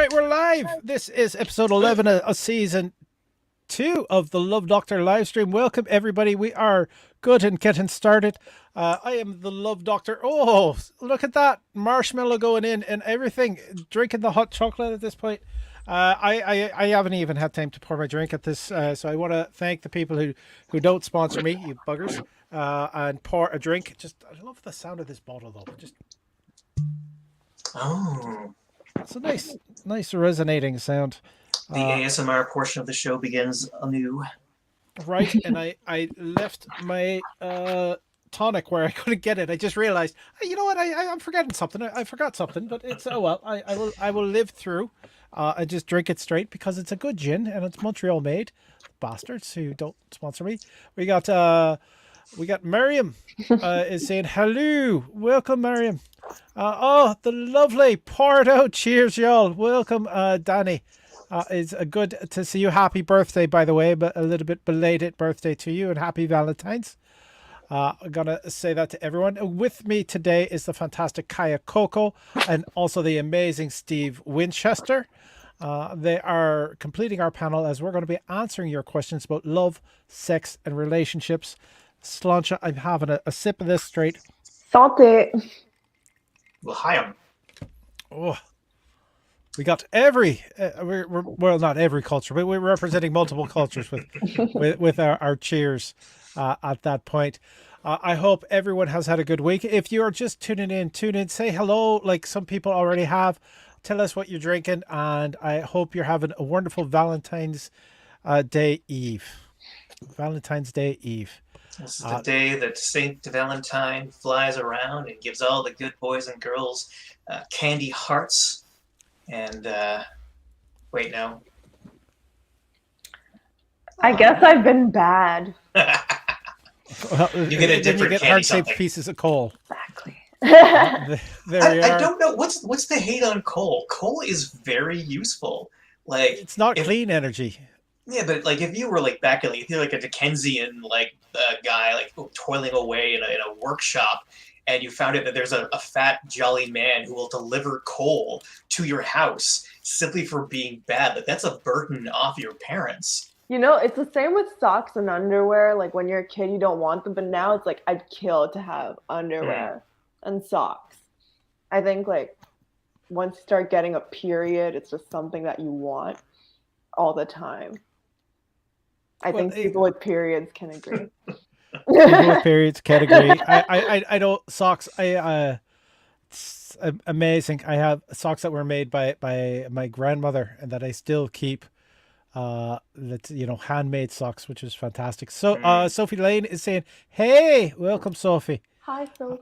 right, we're live. This is episode 11 of season 2 of the Love Doctor livestream. Welcome, everybody. We are good and getting started. I am the Love Doctor. Oh, look at that marshmallow going in and everything. Drinking the hot chocolate at this point. I haven't even had time to pour my drink at this, so I want to thank the people who don't sponsor me, you buggers, and pour a drink. I love the sound of this bottle, though. It's a nice resonating sound. The ASMR portion of the show begins anew. Right, and I left my tonic where I couldn't get it. I just realized, hey, you know what? I'm forgetting something. I forgot something, but it's well. I will live through. I just drink it straight because it's a good gin and it's Montreal made. Bastards who don't sponsor me. We got Miriam is saying hello. Welcome, Miriam. The lovely pour it out. Cheers, y'all. Welcome, Danny. It's good to see you. Happy birthday, by the way, but a little bit belated birthday to you and happy Valentine's. I'm going to say that to everyone. With me today is the fantastic Kaya Koko and also the amazing Steve Winchester. They are completing our panel as we're going to be answering your questions about love, sex, and relationships. Sláinte, I'm having a sip of this straight. Salty. L'chaim. Oh, we got every well, not every culture, but we're representing multiple cultures with our cheers at that point. I hope everyone has had a good week. If you are just tuning in, say hello, like some people already have. Tell us what you're drinking, and I hope you're having a wonderful Valentine's Day Eve. Valentine's Day Eve. This is the day that Saint Valentine flies around and gives all the good boys and girls candy hearts. And wait, no. I guess I've been bad. Well, you get a different you get heart-shaped pieces of coal. Exactly. I don't know what's the hate on coal. Coal is very useful. Like it's not clean energy. Yeah, but like if you were like back in if you're like a Dickensian guy like toiling away in a workshop, and you found out that there's a fat jolly man who will deliver coal to your house simply for being bad, that's a burden off your parents. You know, it's the same with socks and underwear. Like when you're a kid, you don't want them, but now it's like I'd kill to have underwear and socks. I think like once you start getting a period, it's just something that you want all the time. I think people with periods can agree. People with periods can agree. I know socks. It's amazing. I have socks that were made by my grandmother and that I still keep. That's handmade socks, which is fantastic. So Sophie Lane is saying, "Hey, welcome, Sophie." Hi, Sophie.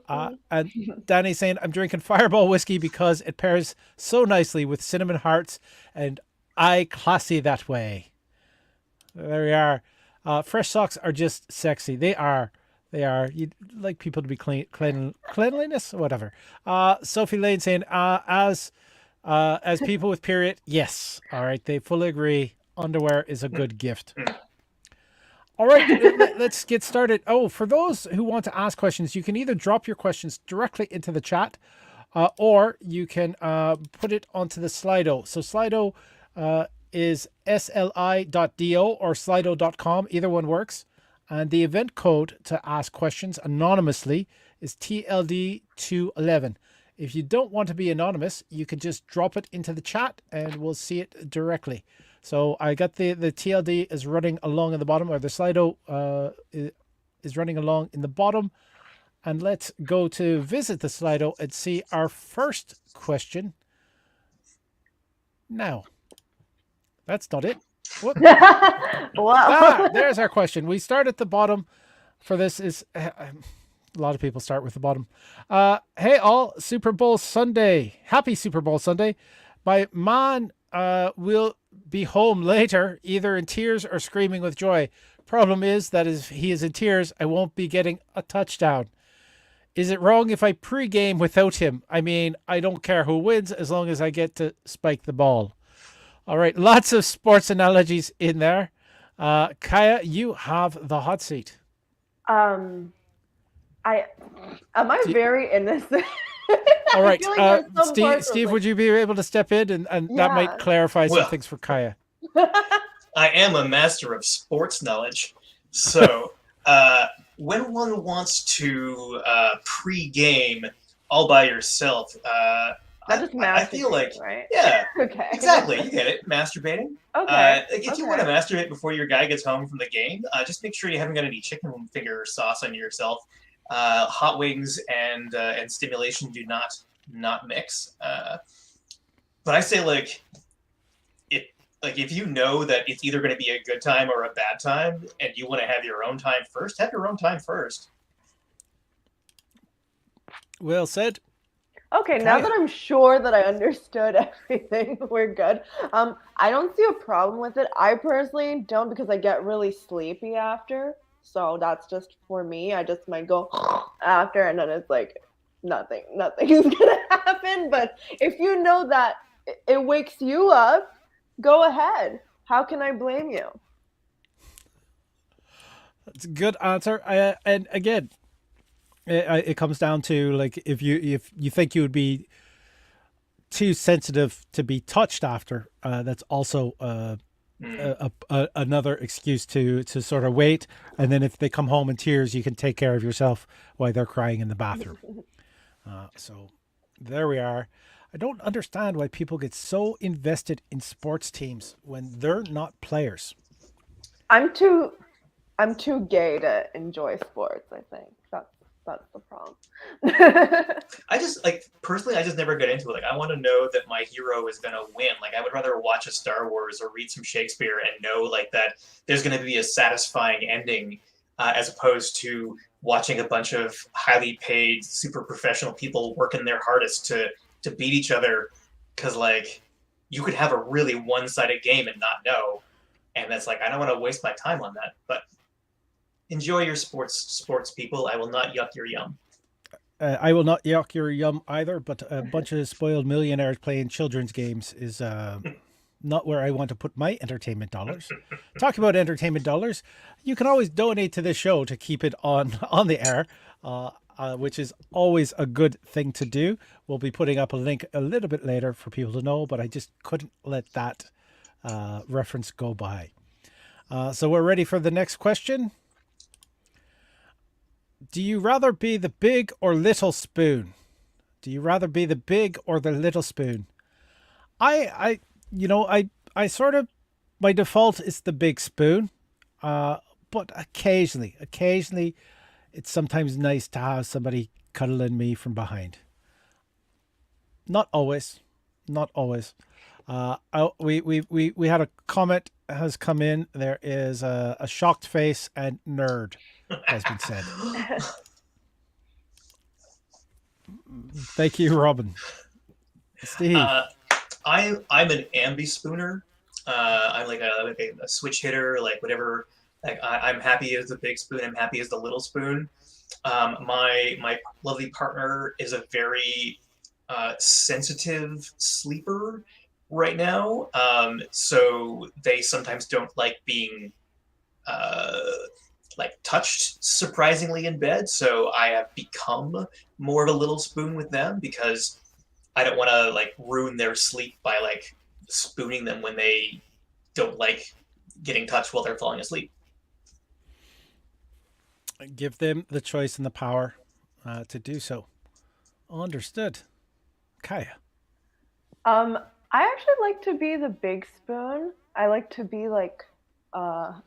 And Danny's saying, "I'm drinking Fireball whiskey because it pairs so nicely with cinnamon hearts, and I classy that way." There we are. Fresh socks are just sexy. They are. You'd like people to be cleanliness or whatever. Sophie Lane saying, as people with period, yes. All right, they fully agree. Underwear is a good gift. All right, let's get started. Oh, for those who want to ask questions, you can either drop your questions directly into the chat, or you can put it onto the Slido. So Slido is sli.do or slido.com. Either one works. And the event code to ask questions anonymously is TLD211. If you don't want to be anonymous, you can just drop it into the chat and we'll see it directly. So I got the TLD is running along in the bottom, or the Slido is running along in the bottom. And let's go to visit the Slido and see our first question now. That's not it. What? Wow. There's our question. We start at the bottom. For this is a lot of people start with the bottom. Hey all, Super Bowl Sunday. Happy Super Bowl Sunday. My man will be home later, either in tears or screaming with joy. Problem is that if he is in tears, I won't be getting a touchdown. Is it wrong if I pregame without him? I mean, I don't care who wins as long as I get to spike the ball. All right, lots of sports analogies in there. Kaya, you have the hot seat. Am I very innocent? All right, feel like there's some parts Steve, of, would you be able to step in and that might Yeah. clarify some Well. things for Kaya? I am a master of sports knowledge. So, when one wants to pre-game all by yourself, Not just I feel like, masturbating, right? yeah, Okay. exactly. You get it. Masturbating. Okay. If you want to masturbate before your guy gets home from the game, just make sure you haven't got any chicken finger sauce on yourself. Hot wings and stimulation do not mix. But I say if you know that it's either going to be a good time or a bad time, and you want to have your own time first, have your own time first. Well said. Okay, now Kaya. that I'm sure that I understood everything, we're good. I don't see a problem with it. I personally don't, because I get really sleepy after. So that's just for me. I just might go after, and then it's like nothing is gonna happen. But if you know that it wakes you up, go ahead. How can I blame you? That's a good answer. And again, it comes down to like if you think you would be too sensitive to be touched after, that's also another excuse to sort of wait. And then if they come home in tears, you can take care of yourself while they're crying in the bathroom. So there we are. I don't understand why people get so invested in sports teams when they're not players. I'm too gay to enjoy sports, I think. That's the problem. I just personally, I just never get into it. Like, I want to know that my hero is gonna win. Like, I would rather watch a Star Wars or read some Shakespeare and know that there's gonna be a satisfying ending, as opposed to watching a bunch of highly paid, super professional people working their hardest to beat each other. Because you could have a really one-sided game and not know, and that's I don't want to waste my time on that. But enjoy your sports, people. I will not yuck your yum. I will not yuck your yum either, but a bunch of spoiled millionaires playing children's games is not where I want to put my entertainment dollars. Talk about entertainment dollars. You can always donate to this show to keep it on the air, which is always a good thing to do. We'll be putting up a link a little bit later for people to know, but I just couldn't let that reference go by. So we're ready for the next question. Do you rather be the big or little spoon? Do you rather be the big or the little spoon? I sort of, my default is the big spoon. But occasionally, it's sometimes nice to have somebody cuddling me from behind. Not always. We had a comment has come in. There is a shocked face and nerd has been said. Thank you, Robin. Steve. I'm an ambi-spooner. I'm a switch hitter, whatever. I'm happy as the big spoon. I'm happy as the little spoon. My lovely partner is a very sensitive sleeper right now. So they sometimes don't like being touched surprisingly in bed. So I have become more of a little spoon with them because I don't want to ruin their sleep by spooning them when they don't like getting touched while they're falling asleep. Give them the choice and the power to do so. Understood. Kaya. I actually like to be the big spoon. I like to be a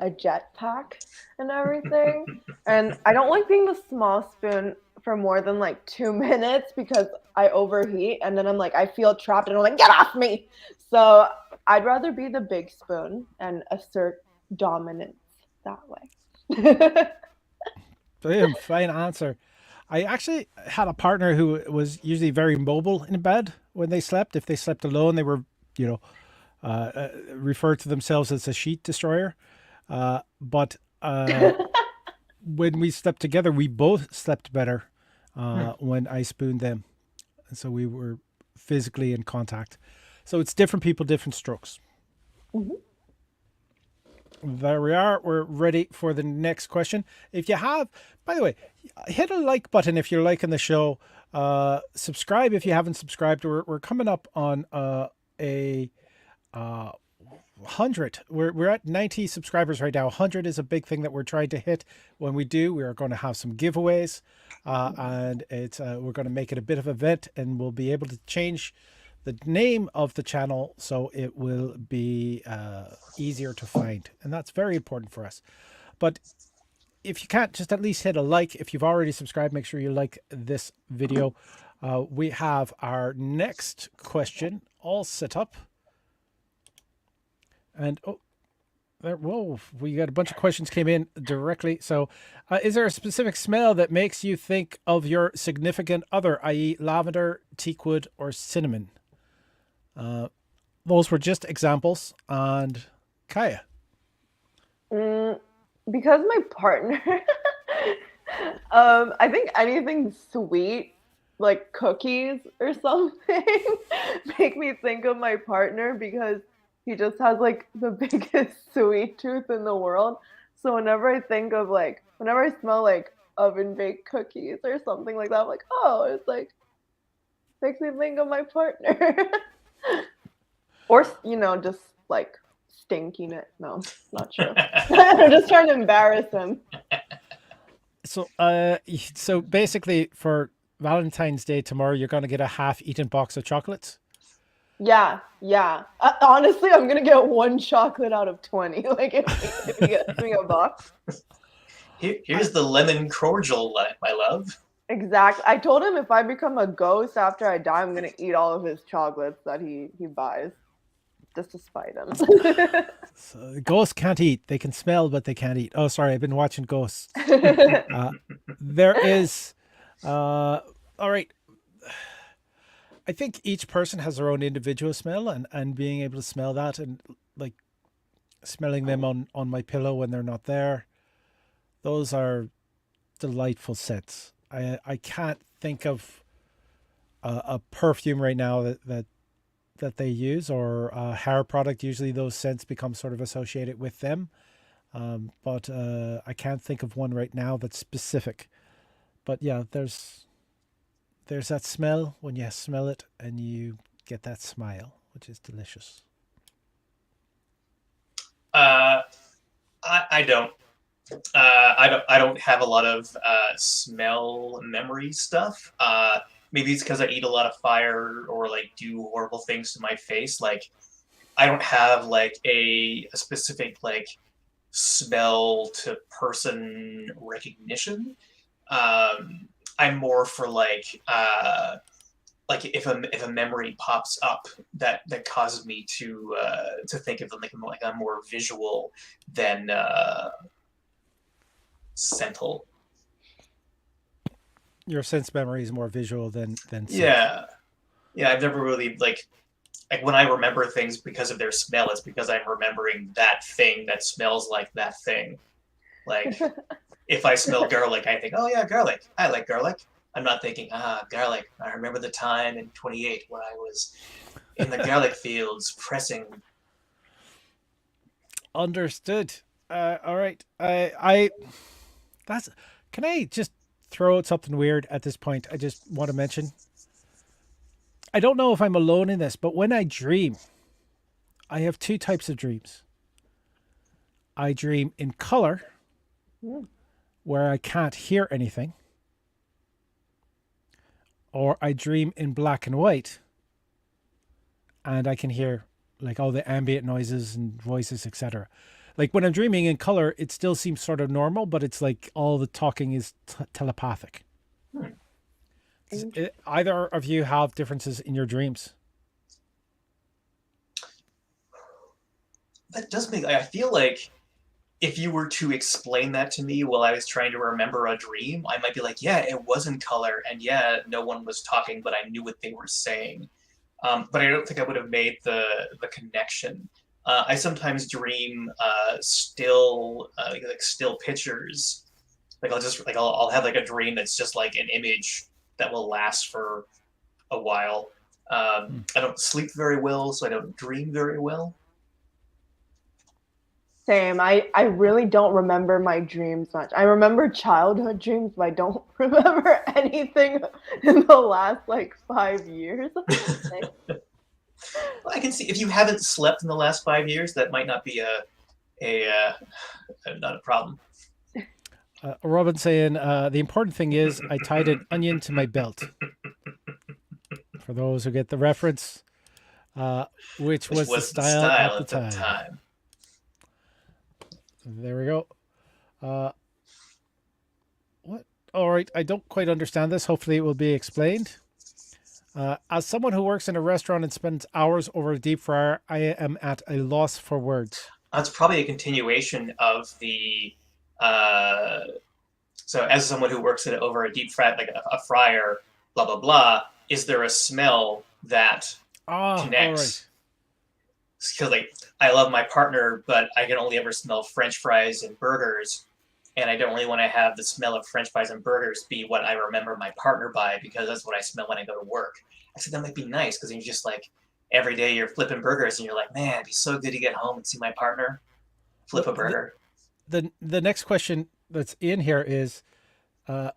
jetpack and everything. And I don't like being the small spoon for more than 2 minutes because I overheat and then I'm I feel trapped and I'm get off me. So I'd rather be the big spoon and assert dominance that way. Boom, fine answer. I actually had a partner who was usually very mobile in bed when they slept. If they slept alone, they were, referred to themselves as a sheet destroyer. But when we slept together, we both slept better when I spooned them. And so we were physically in contact. So it's different people, different strokes. Mm-hmm. There we are. We're ready for the next question. If you have, by the way, hit a like button if you're liking the show. Subscribe if you haven't subscribed. We're coming up on a 100. We're at 90 subscribers right now. 100 is a big thing that we're trying to hit. When we do, we are going to have some giveaways, and it's we're going to make it a bit of an event, and we'll be able to change the name of the channel so it will be easier to find, and that's very important for us. But if you can't, just at least hit a like. If you've already subscribed, make sure you like this video. We have our next question all set up. And oh, there, whoa, we got a bunch of questions came in directly. So is there a specific smell that makes you think of your significant other, i.e. lavender, teakwood, or cinnamon? Those were just examples. And Kaya. Because my partner, I think anything sweet, like cookies or something, make me think of my partner because he just has like the biggest sweet tooth in the world. So whenever I think of like, whenever I smell like oven baked cookies or something like that, I'm like, oh, it's like, makes me think of my partner. Or, just like stinking it. No, not true. I'm just trying to embarrass him. So basically for Valentine's Day tomorrow, you're going to get a half-eaten box of chocolates? Yeah. Honestly, I'm going to get one chocolate out of 20. Like, if you get me a box. Here's the lemon cordial, my love. Exactly. I told him if I become a ghost after I die, I'm going to eat all of his chocolates that he buys. Just to spite him. So ghosts can't eat. They can smell, but they can't eat. Oh, sorry. I've been watching Ghosts. There is... all right. I think each person has their own individual smell, and being able to smell that, and like smelling them on my pillow when they're not there, those are delightful scents. I can't think of a perfume right now that they use, or a hair product. Usually those scents become sort of associated with them. But I can't think of one right now that's specific. But yeah, there's that smell when you smell it and you get that smile, which is delicious. I don't. I don't have a lot of smell memory stuff. Maybe it's because I eat a lot of fire or like do horrible things to my face. Like I don't have like a specific like smell to person recognition. I'm more for like if a memory pops up that causes me to think of them like a more visual than scental. Your sense memory is more visual than scent. Yeah. I've never really like when I remember things because of their smell, it's because I'm remembering that thing that smells like that thing. Like if I smell garlic, I think, oh yeah, garlic. I like garlic. I'm not thinking, garlic. I remember the time in 28 when I was in the garlic fields pressing. Understood. All right. Can I just throw out something weird at this point? I just want to mention. I don't know if I'm alone in this, but when I dream, I have two types of dreams. I dream in color, where I can't hear anything, or I dream in black and white, and I can hear like all the ambient noises and voices, etc. Like when I'm dreaming in color, it still seems sort of normal, but it's like all the talking is telepathic. Either of you have differences in your dreams? That does make. I feel like if you were to explain that to me while I was trying to remember a dream, I might be like, yeah, it was in color, and yeah, no one was talking, but I knew what they were saying. But I don't think I would have made the connection. I sometimes dream still pictures. Like I'll have like a dream that's just like an image that will last for a while. I don't sleep very well, so I don't dream very well. Same. I really don't remember my dreams much. I remember childhood dreams, but I don't remember anything in the last like 5 years. Well, I can see if you haven't slept in the last 5 years, that might not be not a problem. Robin saying, the important thing is I tied an onion to my belt. For those who get the reference, which was the style at the time. There we go. What? All right, I don't quite understand this. Hopefully it will be explained. As someone who works in a restaurant and spends hours over a deep fryer, I am at a loss for words. It's probably a continuation of the... so as someone who works over a deep fry, like a fryer, blah, blah, blah, is there a smell that connects? Because like I love my partner, but I can only ever smell French fries and burgers, and I don't really want to have the smell of French fries and burgers be what I remember my partner by, because that's what I smell when I go to work. I said that might be nice because you're just like every day you're flipping burgers and you're like, man, it'd be so good to get home and see my partner flip a burger. The next question that's in here is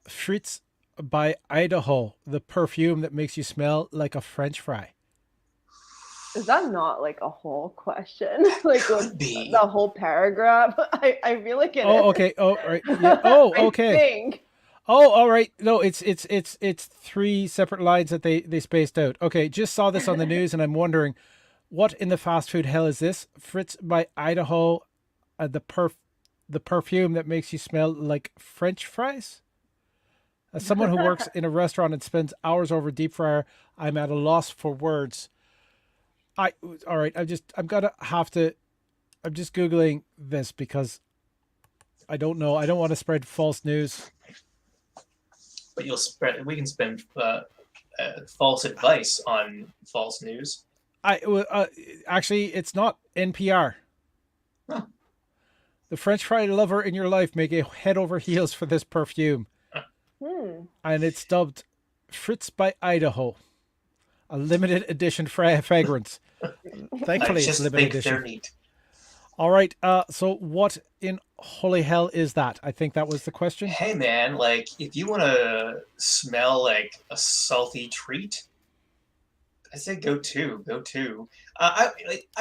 Fritz by Idaho, the perfume that makes you smell like a French fry. Is that not like a whole question? Like Could be. the whole paragraph? I feel like it is. Okay. Oh, right. Yeah. Oh, okay. I think. Oh, all right. No, it's 3 separate lines that they spaced out. Okay, just saw this on the news and I'm wondering, what in the fast food hell is this? Fritz by Idaho, the perfume that makes you smell like French fries? As someone who works in a restaurant and spends hours over a deep fryer, I'm at a loss for words. All right. I'm just Googling this because I don't know. I don't want to spread false news. But we can spend false advice on false news. Actually, it's not NPR. Huh. The French fry lover in your life may go head over heels for this perfume. And it's dubbed Fritz by Idaho, a limited edition fragrance. Thankfully, it's limited edition. They're neat. All right. So what in holy hell is that? I think that was the question. Hey man, like if you want to smell like a salty treat, I say go to. I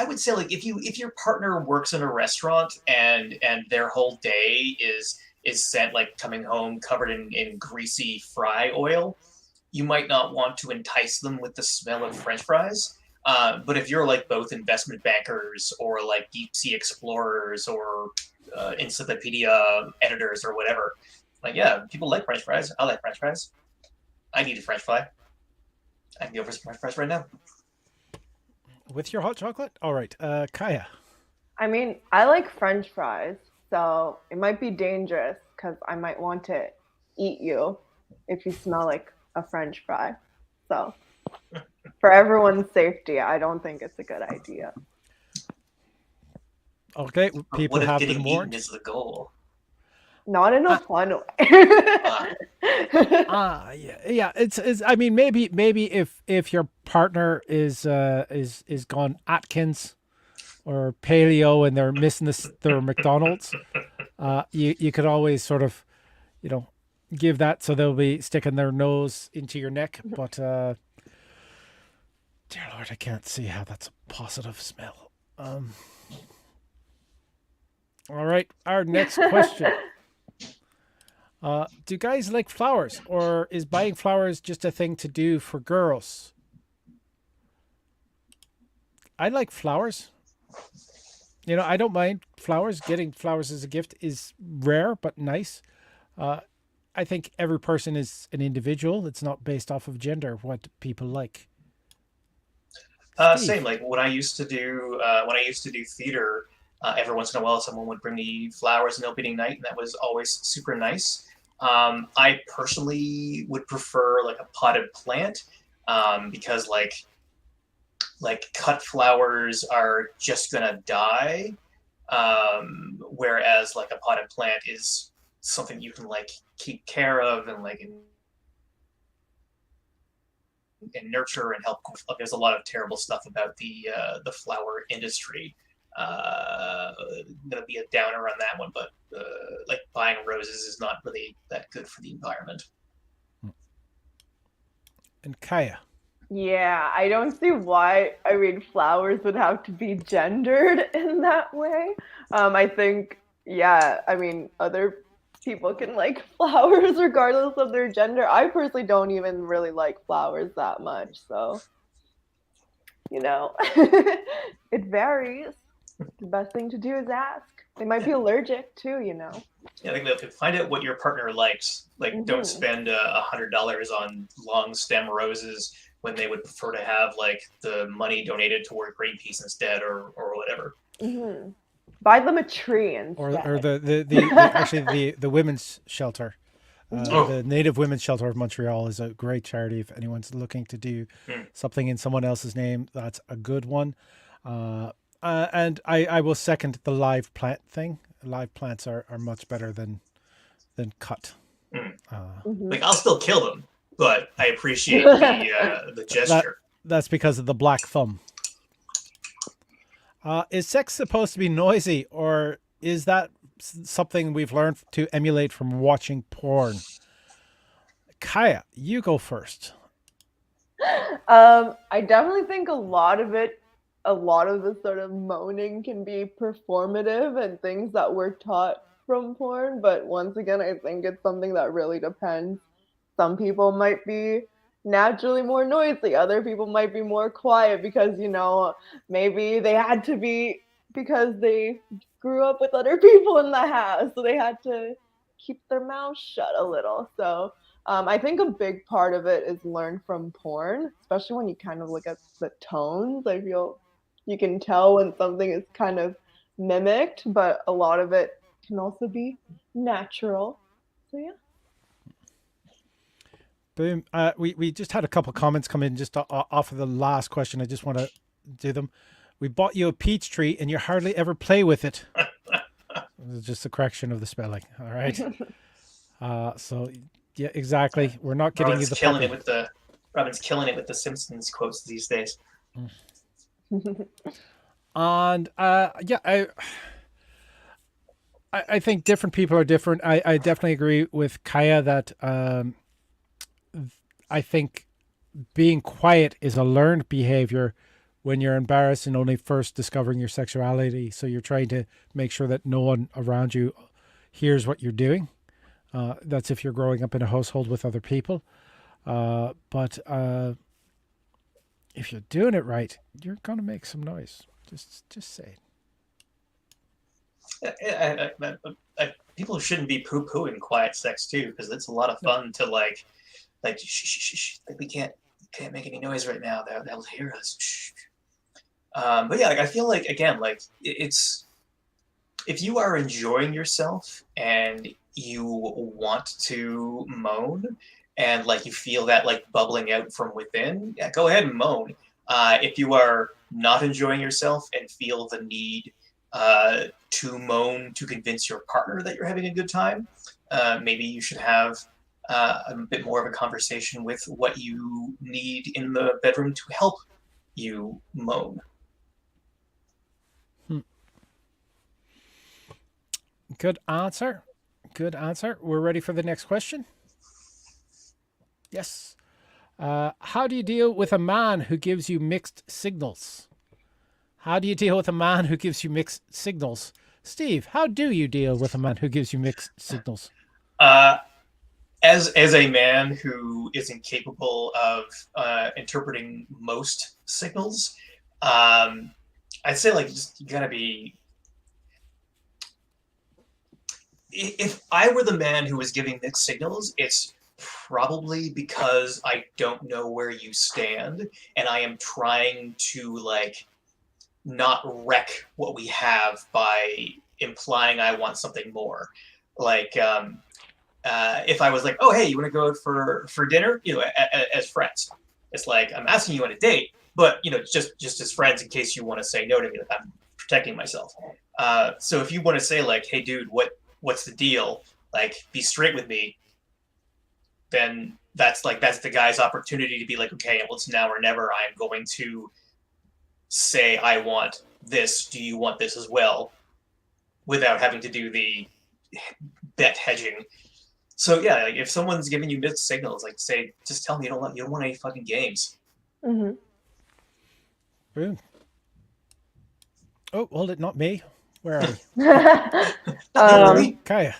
would say like if your partner works in a restaurant and their whole day is sent like coming home covered in greasy fry oil, you might not want to entice them with the smell of French fries. But if you're like both investment bankers or like deep sea explorers or encyclopedia editors or whatever, like yeah, people like French fries. I like French fries. I need a French fry. I can go for some French fries right now. With your hot chocolate? All right. Kaya. I mean, I like French fries, so it might be dangerous because I might want to eat you if you smell like a French fry. So for everyone's safety, I don't think it's a good idea. Okay, people what if have getting been warned. Eaten is the goal? Not in a fun way. Yeah. It's. I mean, maybe if your partner is gone Atkins or paleo and they're missing their McDonald's, you could always sort of, give that so they'll be sticking their nose into your neck. But dear Lord, I can't see how that's a positive smell. All right, our next question. Do guys like flowers, or is buying flowers just a thing to do for girls? I like flowers. I don't mind flowers. Getting flowers as a gift is rare, but nice. I think every person is an individual. It's not based off of gender, what people like. Same. Like when I used to do theater, every once in a while someone would bring me flowers on opening night, and that was always super nice. I personally would prefer like a potted plant, because like cut flowers are just gonna die, whereas like a potted plant is something you can like keep care of and like and nurture and help. There's a lot of terrible stuff about the flower industry. gonna be a downer on that one, but like buying roses is not really that good for the environment. And Kaya. Yeah, I don't see why, I mean, flowers would have to be gendered in that way. I think, yeah, I mean, other people can like flowers regardless of their gender. I personally don't even really like flowers that much, so, you know, it varies. The best thing to do is ask. They might be allergic too, you know. Yeah, like find out what your partner likes. Like, don't spend $100 on long stem roses when they would prefer to have like the money donated toward Greenpeace instead, or whatever. Buy them a tree instead. Or actually the women's shelter. The Native Women's Shelter of Montreal is a great charity. If anyone's looking to do something in someone else's name, that's a good one. And I will second the live plant thing. Live plants are much better than cut. Like, I'll still kill them, but I appreciate the gesture. That's because of the black thumb. Is sex supposed to be noisy, or is that something we've learned to emulate from watching porn? Kaya, you go first. I definitely think a lot of the sort of moaning can be performative and things that we're taught from porn. But once again, I think it's something that really depends. Some people might be naturally more noisy. Other people might be more quiet because, you know, maybe they had to be because they grew up with other people in the house. So they had to keep their mouths shut a little. So I think a big part of it is learned from porn, especially when you kind of look at the tones. I feel you can tell when something is kind of mimicked, but a lot of it can also be natural. So yeah. Boom. We just had a couple comments come in just off of the last question. I just want to do them. We bought you a peach tree and you hardly ever play with it. Just a correction of the spelling. All right. So yeah, exactly. We're not getting Robin's you the killing puppy. it with the Robin's killing it with the Simpsons quotes these days. And yeah, I think different people are different. I definitely agree with Kaya that I think being quiet is a learned behavior when you're embarrassed and only first discovering your sexuality. So you're trying to make sure that no one around you hears what you're doing. That's if you're growing up in a household with other people. But if you're doing it right, you're going to make some noise. Just say it. People shouldn't be poo-pooing quiet sex too, because it's a lot of fun to like shh, like we can't make any noise right now. They'll hear us. Shh. But yeah, like I feel like again, like it's if you are enjoying yourself and you want to moan and like you feel that like bubbling out from within, yeah, go ahead and moan. If you are not enjoying yourself and feel the need to moan to convince your partner that you're having a good time, maybe you should have a bit more of a conversation with what you need in the bedroom to help you moan. Good answer. Good answer. We're ready for the next question. Yes. How do you deal with a man who gives you mixed signals? How do you deal with a man who gives you mixed signals? Steve, how do you deal with a man who gives you mixed signals? As a man who is incapable of interpreting most signals, I'd say like just you gotta be. If I were the man who was giving mixed signals, it's probably because I don't know where you stand, and I am trying to like not wreck what we have by implying I want something more. Like if I was like, oh hey, you want to go for dinner? You know, as friends. It's like I'm asking you on a date, but you know, just as friends in case you want to say no to me. Like I'm protecting myself. So if you want to say like, hey dude, what's the deal? Like, be straight with me. Then that's the guy's opportunity to be like, okay, well, it's now or never. I am going to say, I want this, do you want this as well, without having to do the bet hedging. So yeah, like if someone's giving you mixed signals, like say, just tell them you don't want any fucking games. Mm-hmm. Boom. Oh, hold it, not me. Where are we? Kaya.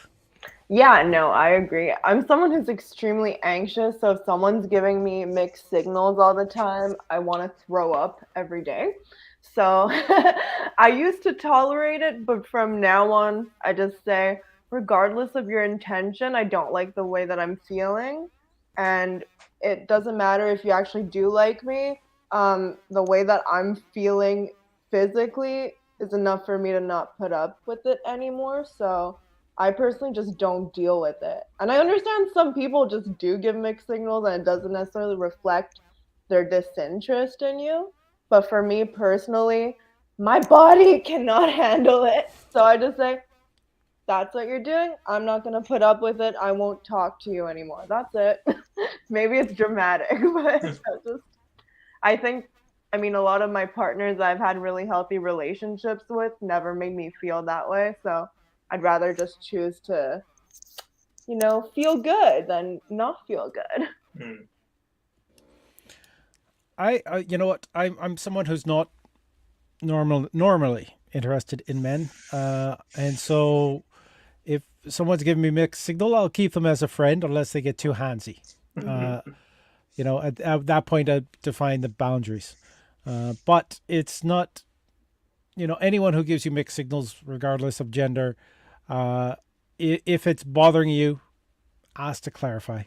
Yeah, no, I agree. I'm someone who's extremely anxious, so if someone's giving me mixed signals all the time, I want to throw up every day. So I used to tolerate it, but from now on, I just say, regardless of your intention, I don't like the way that I'm feeling. And it doesn't matter if you actually do like me. The way that I'm feeling physically is enough for me to not put up with it anymore. So I personally just don't deal with it. And I understand some people just do give mixed signals and it doesn't necessarily reflect their disinterest in you. But for me personally, my body cannot handle it. So I just say, that's what you're doing. I'm not going to put up with it. I won't talk to you anymore. That's it. Maybe it's dramatic, but I think, I mean, a lot of my partners I've had really healthy relationships with never made me feel that way. So I'd rather just choose to, feel good than not feel good. Hmm. You know what? I'm someone who's not normally interested in men, and so if someone's giving me mixed signal, I'll keep them as a friend unless they get too handsy. At that point, I define the boundaries. But it's not, anyone who gives you mixed signals, regardless of gender, if it's bothering you, ask to clarify.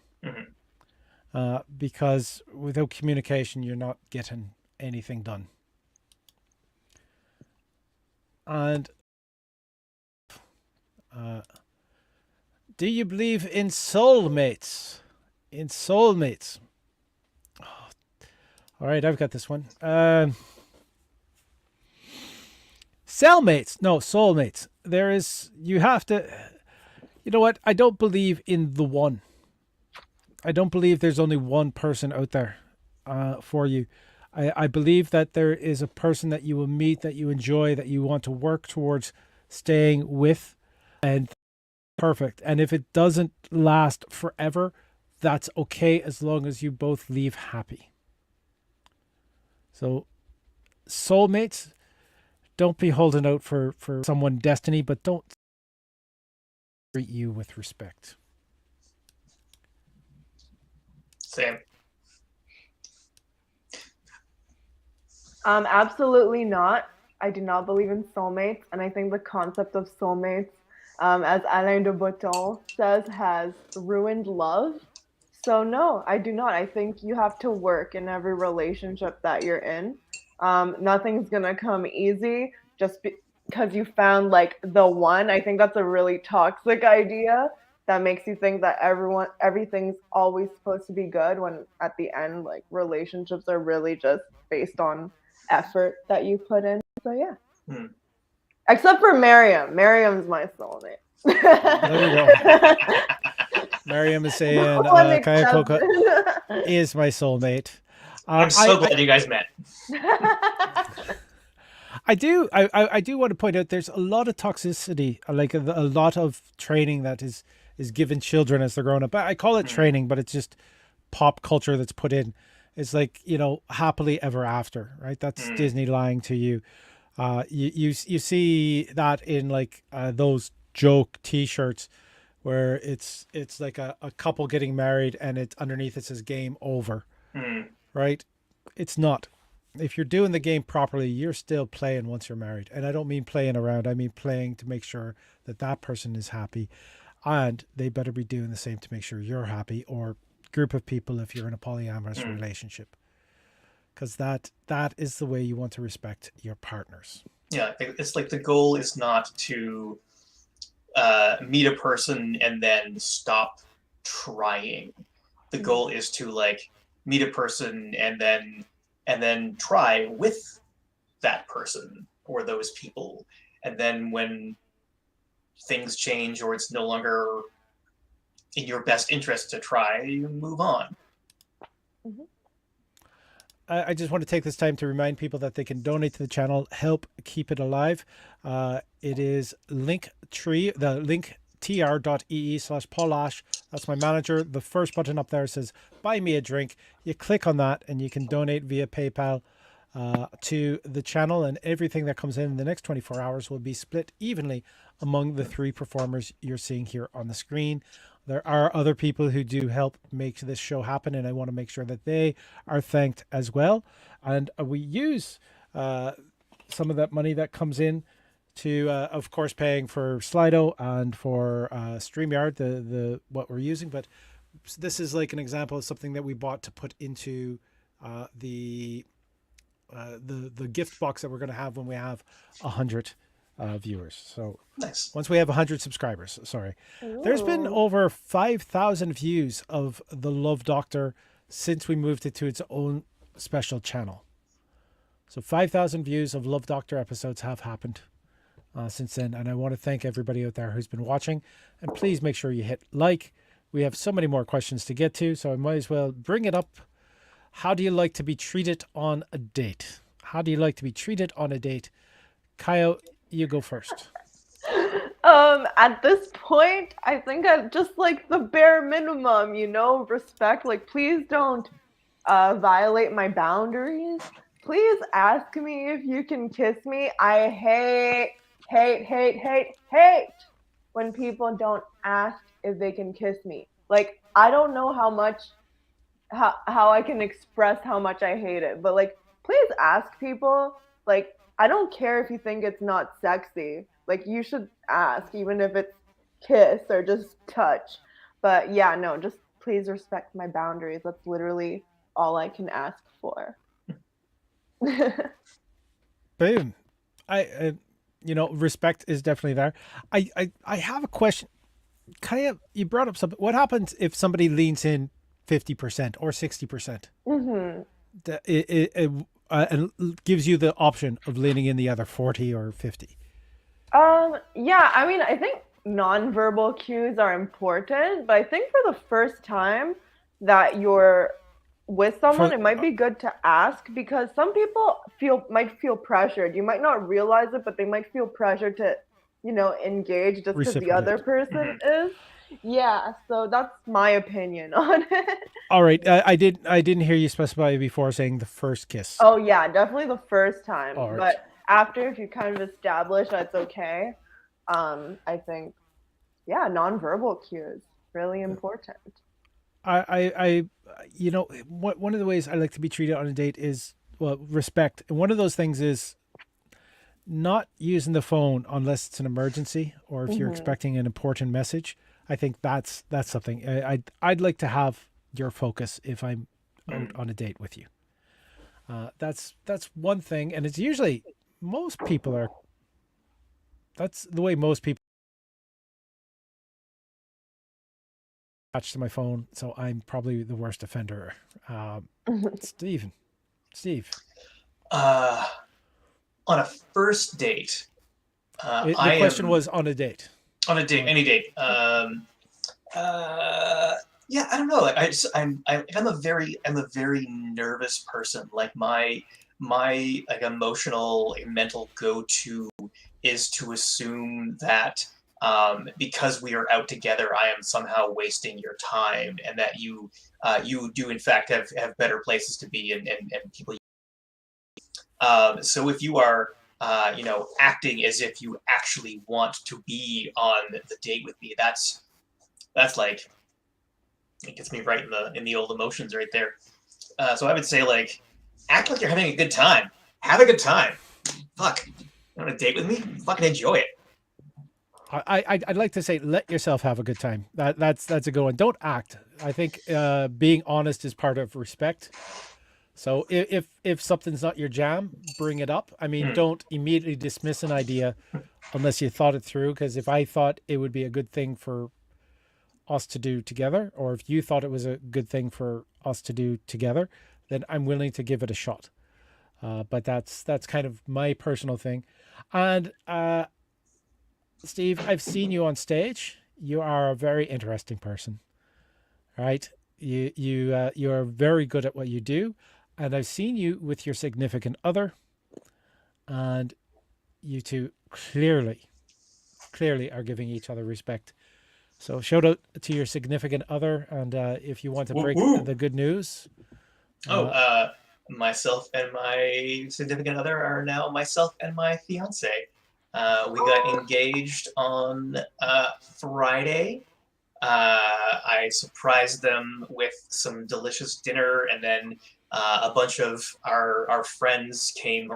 Because without communication, you're not getting anything done. And do you believe in soulmates? In soulmates. Oh. All right, I've got this one. Cellmates. No, soulmates. You have to, you know what? I don't believe in the one. I don't believe there's only one person out there for you. I believe that there is a person that you will meet, that you enjoy, that you want to work towards staying with, and perfect. And if it doesn't last forever, that's okay as long as you both leave happy. So soulmates, don't be holding out for someone destiny, but don't treat you with respect. Same. Absolutely not. I do not believe in soulmates, and I think the concept of soulmates, as Alain de Botton says, has ruined love. So no, I do not. I think you have to work in every relationship that you're in. Nothing's gonna come easy just because you found like the one. I think that's a really toxic idea that makes you think that everything's always supposed to be good when at the end, like, relationships are really just based on effort that you put in. So yeah. Except for Miriam. Miriam's my soulmate. There you go. Miriam is saying Kaya Koko is my soulmate. I'm so glad you guys met. I do want to point out there's a lot of toxicity, like a lot of training that is given children as they're growing up. I call it training, but it's just pop culture that's put in. It's like, happily ever after, right? That's Disney lying to you. You see that in like those joke T-shirts where it's like a couple getting married and it underneath it says game over, right? It's not. If you're doing the game properly, you're still playing once you're married. And I don't mean playing around. I mean playing to make sure that person is happy, and they better be doing the same to make sure you're happy, or group of people if you're in a polyamorous relationship, because that is the way you want to respect your partners. Yeah, it's like the goal is not to meet a person and then stop trying. The goal is to like meet a person and then try with that person or those people, and then when things change or it's no longer in your best interest to try, you move on. I just want to take this time to remind people that they can donate to the channel, help keep it alive. It is Linktree, the link tr.ee/Paul Ash. That's my manager. The first button up there says buy me a drink. You click on that and you can donate via PayPal to the channel, and everything that comes in the next 24 hours will be split evenly among the 3 performers you're seeing here on the screen. There are other people who do help make this show happen, and I want to make sure that they are thanked as well. And we use some of that money that comes in to, of course, paying for Slido and for StreamYard, the what we're using. But this is like an example of something that we bought to put into the gift box that we're going to have when we have 100 viewers. So Nice. once we have 100 subscribers, sorry. Ooh. There's been over 5,000 views of the Love Doctor since we moved it to its own special channel. So 5,000 views of Love Doctor episodes have happened since then. And I want to thank everybody out there who's been watching. And please make sure you hit like. We have so many more questions to get to, so I might as well bring it up. How do you like to be treated on a date? How do you like to be treated on a date? Kaya, you go first. At this point, I think I just like the bare minimum, you know, respect. Like, please don't violate my boundaries. Please ask me if you can kiss me. I hate when people don't ask if they can kiss me. Like, I don't know how I can express how much I hate it, but like, please ask people. Like, I don't care if you think it's not sexy. Like, you should ask, even if it's kiss or just touch. But yeah, no, just please respect my boundaries. That's literally all I can ask for. Boom. I respect is definitely there. I have a question. Kaya, you brought up something. What happens if somebody leans in 50% or 60%? Mm-hmm. And gives you the option of leaning in the other 40 or 50. Yeah, I mean, I think nonverbal cues are important, but I think for the first time that you're with someone, it might be good to ask, because some people might feel pressured. You might not realize it, but they might feel pressured to, engage just because the other person is. Yeah, so that's my opinion on it. All right, I didn't hear you specify before saying the first kiss. Oh yeah, definitely the first time. All right. But after, if you kind of establish that it's okay, I think, yeah, nonverbal cues really important. I one of the ways I like to be treated on a date is, well, respect. And one of those things is not using the phone unless it's an emergency or if you're expecting an important message. I think that's something I'd like to have your focus if I'm out on a date with you. That's one thing, and it's usually that's the way most people attach to my phone. So I'm probably the worst offender. Steve. On a first date, The question was on a date. On a date, any date. Yeah, I don't know. Like, I'm a very nervous person. Like, my like emotional, mental go-to is to assume that because we are out together, I am somehow wasting your time, and that you do in fact have better places to be and people. So if you are acting as if you actually want to be on the date with me, that's like, it gets me right in the old emotions right there. So I would say, like, act like you're having a good time. Have a good time. Fuck. You want a date with me? Fucking enjoy it. I'd like to say, let yourself have a good time. That's a good one. Don't act. I think being honest is part of respect. So if something's not your jam, bring it up. I mean, don't immediately dismiss an idea unless you thought it through. Because if I thought it would be a good thing for us to do together, or if you thought it was a good thing for us to do together, then I'm willing to give it a shot. But that's kind of my personal thing. And Steve, I've seen you on stage. You are a very interesting person, right? You are very good at what you do. and I've seen you with your significant other, and you two clearly are giving each other respect. So shout out to your significant other, and if you want to break Woo-woo. the good news. Myself and my significant other are now myself and my fiance. We got engaged on Friday. I surprised them with some delicious dinner, and then a bunch of our friends came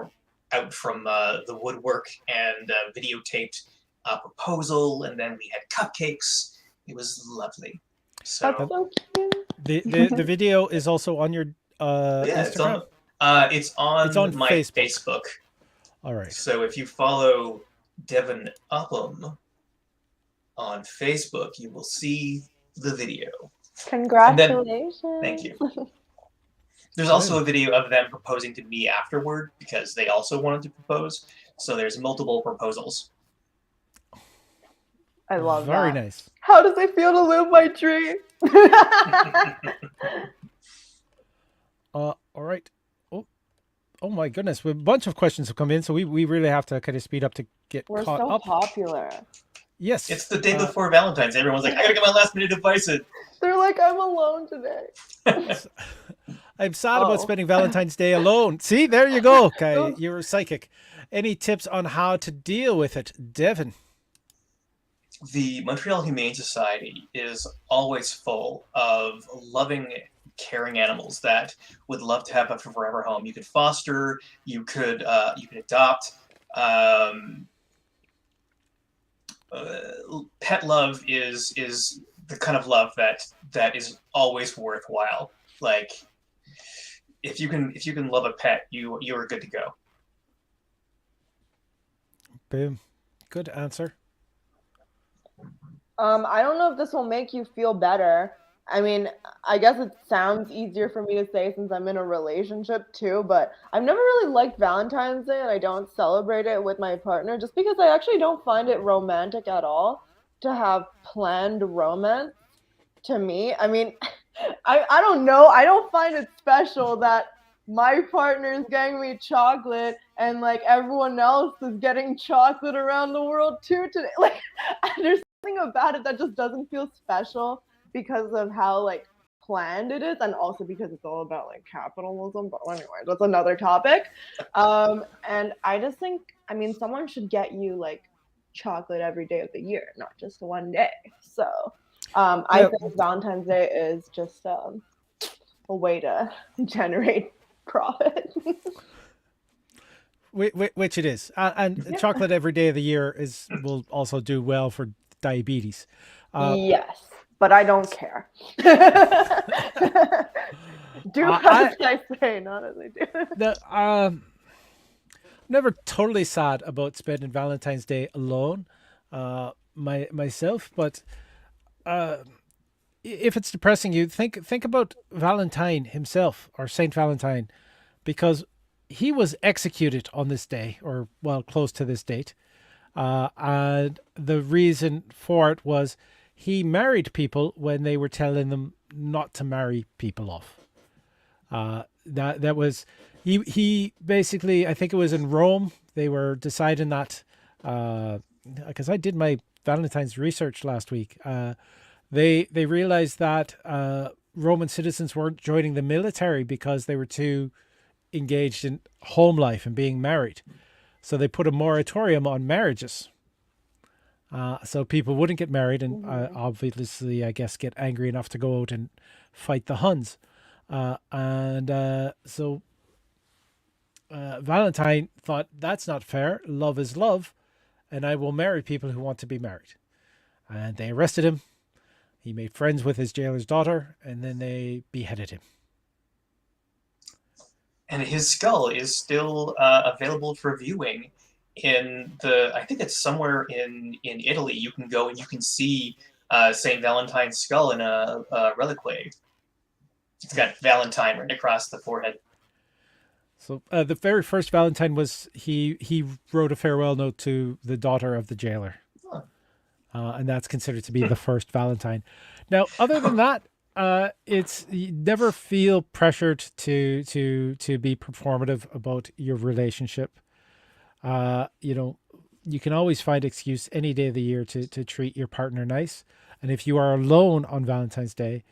out from the woodwork and videotaped a proposal, and then we had cupcakes. It was lovely. So That's so cute. The video is also on your Instagram? It's on my Facebook. All right. So if you follow Devin Upham on Facebook, you will see the video. Congratulations. Thank you. There's also a video of them proposing to me afterward because they also wanted to propose. So there's multiple proposals. I love that. Very nice. How does it feel to live my dream? All right. Oh my goodness. A bunch of questions have come in, so we really have to kind of speed up to get We're caught so up. popular. Yes. It's the day before Valentine's. Everyone's like, I gotta get my last minute advice in. They're like, I'm alone today. I'm sad about spending Valentine's Day alone. See, there you go. Okay, you're psychic. Any tips on how to deal with it, Devin? The Montreal Humane Society is always full of loving, caring animals that would love to have a forever home. You could foster, you could adopt. Pet love is the kind of love that is always worthwhile. Like, if you can love a pet, you are good to go. Boom. Good answer. I don't know if this will make you feel better. I mean, I guess it sounds easier for me to say since I'm in a relationship too, but I've never really liked Valentine's Day, and I don't celebrate it with my partner just because I actually don't find it romantic at all to have planned romance to me. I mean, I don't know. I don't find it special that my partner is getting me chocolate and like everyone else is getting chocolate around the world too today. Like, there's something about it that just doesn't feel special because of how like planned it is, and also because it's all about like capitalism. But anyway, that's another topic. And I just think, I mean, someone should get you like chocolate every day of the year, not just one day. So I think Valentine's Day is just a way to generate profit. Which it is, and chocolate every day of the year will also do well for diabetes. Yes, but I don't care. Do as I say, not as I do. Never totally sad about spending Valentine's Day alone, myself. But if it's depressing you, think about Valentine himself, or Saint Valentine, because he was executed on this day, or well, close to this date. And the reason for it was he married people when they were telling them not to marry people off. That was, he basically, I think it was in Rome, they were deciding that, because I did my Valentine's research last week, they realized that Roman citizens weren't joining the military because they were too engaged in home life and being married. So they put a moratorium on marriages. So people wouldn't get married and obviously, I guess, get angry enough to go out and fight the Huns. So Valentine thought, that's not fair. Love is love. And I will marry people who want to be married. And they arrested him. He made friends with his jailer's daughter, and then they beheaded him. And his skull is still available for viewing in I think it's somewhere in Italy. You can go and you can see St. Valentine's skull in a reliquary. It's got Valentine right across the forehead. So the very first Valentine was, he wrote a farewell note to the daughter of the jailer. And that's considered to be the first Valentine. Now, other than that, it's you never feel pressured to be performative about your relationship. You know, you can always find excuse any day of the year to treat your partner nice. And if you are alone on Valentine's Day,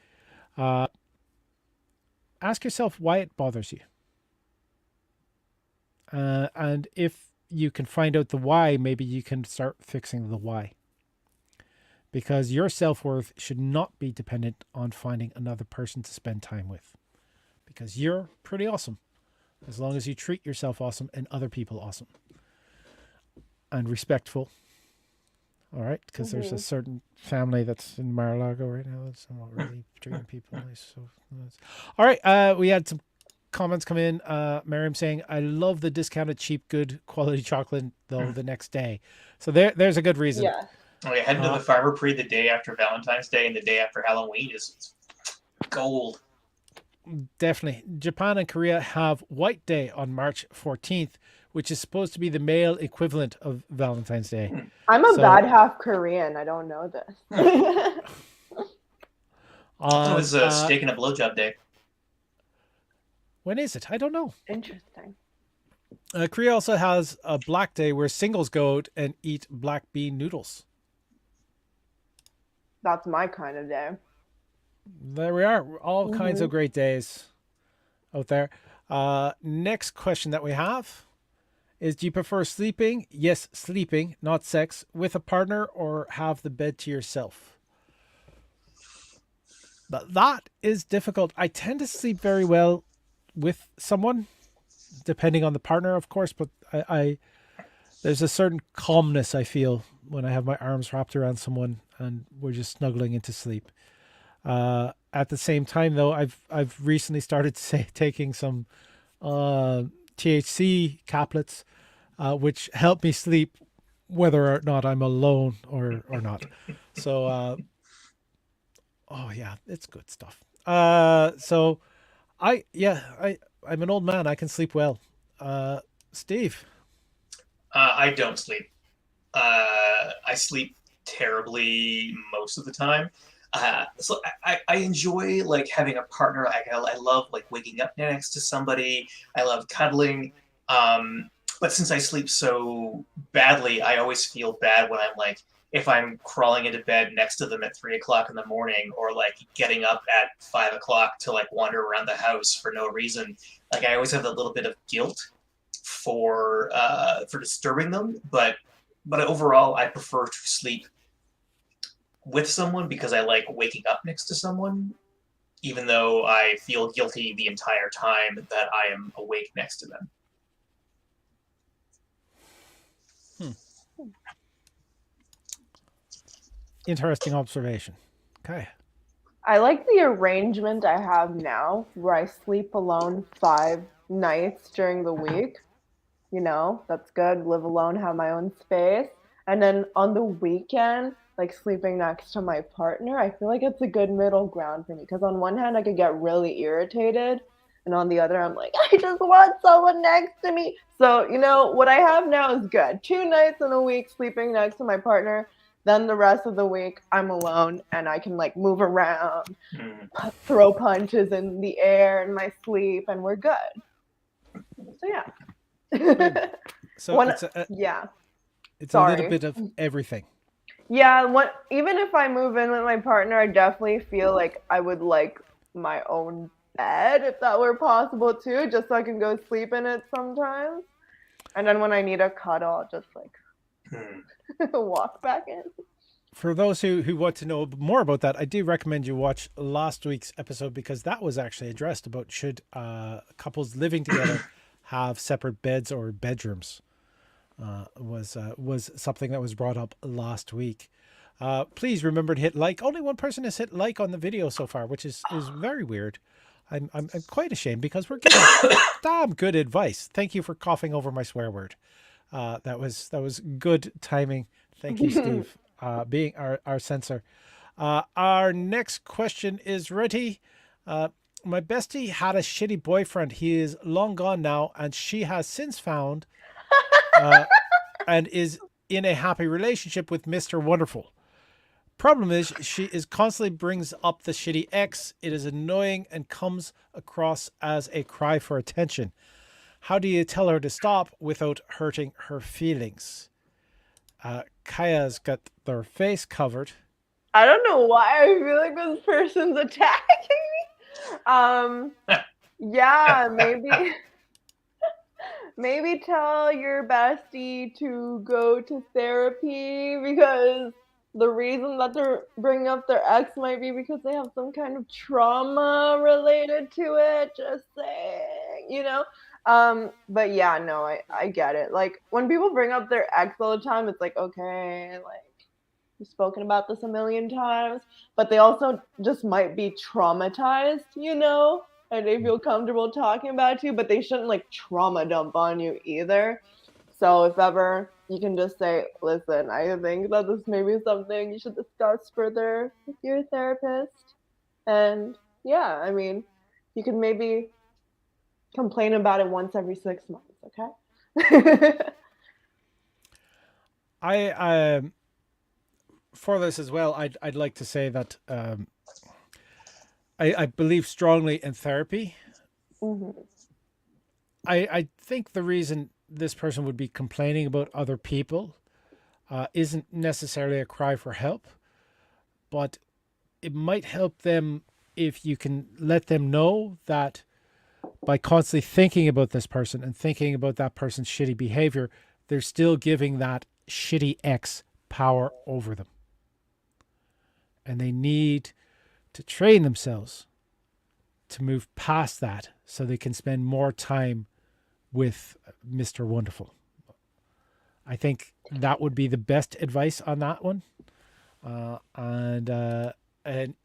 ask yourself why it bothers you. And if you can find out the why, maybe you can start fixing the why. Because your self-worth should not be dependent on finding another person to spend time with. Because you're pretty awesome. As long as you treat yourself awesome and other people awesome. And respectful. All right? Because there's a certain family that's in Mar-a-Lago right now that's not really treating people nice. So all right. We had some comments come in. Miriam saying, I love the discounted cheap good quality chocolate though the next day. So there's a good reason. Yeah. Oh, yeah, heading to the Farmer Pre the day after Valentine's Day and the day after Halloween is gold. Definitely. Japan and Korea have White Day on March 14th, which is supposed to be the male equivalent of Valentine's Day. I'm a bad half Korean. I don't know this. It was steak and a blowjob day. When is it? I don't know. Interesting. Korea also has a Black Day where singles go out and eat black bean noodles. That's my kind of day. There we are. All kinds of great days out there. Next question that we have is, do you prefer sleeping? Yes, sleeping, not sex, with a partner, or have the bed to yourself? But that is difficult. I tend to sleep very well with someone, depending on the partner, of course, but I there's a certain calmness I feel when I have my arms wrapped around someone and we're just snuggling into sleep. At the same time, though, I've recently started taking some THC caplets, which help me sleep whether or not I'm alone or not. So, oh yeah, it's good stuff. So I'm an old man. I can sleep well. Steve? I don't sleep. I sleep terribly most of the time. So I enjoy like having a partner. I love like waking up next to somebody. I love cuddling. But since I sleep so badly, I always feel bad when I'm like, if I'm crawling into bed next to them at 3 o'clock in the morning, or like getting up at 5 o'clock to like wander around the house for no reason. Like I always have a little bit of guilt for disturbing them, but overall I prefer to sleep with someone because I like waking up next to someone, even though I feel guilty the entire time that I am awake next to them. Interesting observation. Okay. I like the arrangement I have now where I sleep alone 5 nights during the week. You know, that's good. Live alone, have my own space. And then on the weekend, like sleeping next to my partner, I feel like it's a good middle ground for me. Because on one hand, I could get really irritated. And on the other, I'm like, I just want someone next to me. So, you know, what I have now is good. 2 nights in a week sleeping next to my partner. Then the rest of the week, I'm alone and I can like move around, throw punches in the air in my sleep, and we're good. So yeah. So it's a little bit of everything. Yeah, even if I move in with my partner, I definitely feel like I would like my own bed if that were possible too, just so I can go sleep in it sometimes. And then when I need a cuddle, I'll just like walk back in. For those who want to know more about that, I do recommend you watch last week's episode, because that was actually addressed about should couples living together have separate beds or bedrooms. Was something that was brought up last week. Please remember to hit like. Only one person has hit like on the video so far, which is very weird. I'm quite ashamed, because we're getting damn good advice. Thank you for coughing over my swear word. That was good timing. Thank you, Steve, being our censor. Our next question is ready. My bestie had a shitty boyfriend. He is long gone now, and she has since found and is in a happy relationship with Mr. Wonderful. Problem is, she is constantly brings up the shitty ex. It is annoying and comes across as a cry for attention. How do you tell her to stop without hurting her feelings? Kaya's got their face covered. I don't know why I feel like this person's attacking me. Yeah, maybe tell your bestie to go to therapy, because the reason that they're bringing up their ex might be because they have some kind of trauma related to it. Just saying, you know. But yeah, no, I get it. Like when people bring up their ex all the time, it's like, okay, like we've spoken about this a million times, but they also just might be traumatized, you know, and they feel comfortable talking about you, but they shouldn't like trauma dump on you either. So if ever, you can just say, listen, I think that this may be something you should discuss further with your therapist. And yeah, I mean, you can maybe complain about it once every 6 months, okay? I for this as well, I'd like to say that I believe strongly in therapy. Mm-hmm. I think the reason this person would be complaining about other people isn't necessarily a cry for help, but it might help them if you can let them know that by constantly thinking about this person and thinking about that person's shitty behavior, they're still giving that shitty ex power over them. And they need to train themselves to move past that so they can spend more time with Mr. Wonderful. I think that would be the best advice on that one. And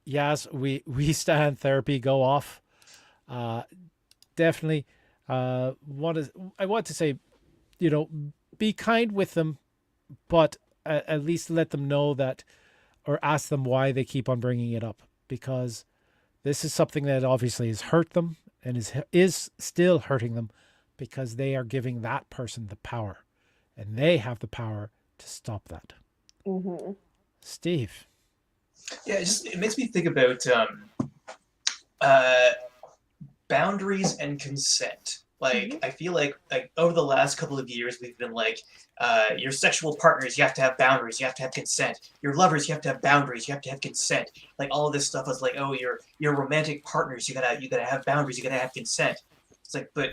yes, we stand therapy, go off. Definitely. I want to say, be kind with them, but at least let them know that, or ask them why they keep on bringing it up, because this is something that obviously has hurt them and is still hurting them, because they are giving that person the power, and they have the power to stop that. Mm-hmm. Steve. Yeah, it makes me think about boundaries and consent. Like, I feel like over the last couple of years, we've been like, your sexual partners, you have to have boundaries, you have to have consent. Your lovers, you have to have boundaries, you have to have consent. Like, all of this stuff is like, oh, your romantic partners, you gotta have boundaries, you gotta have consent. It's like, but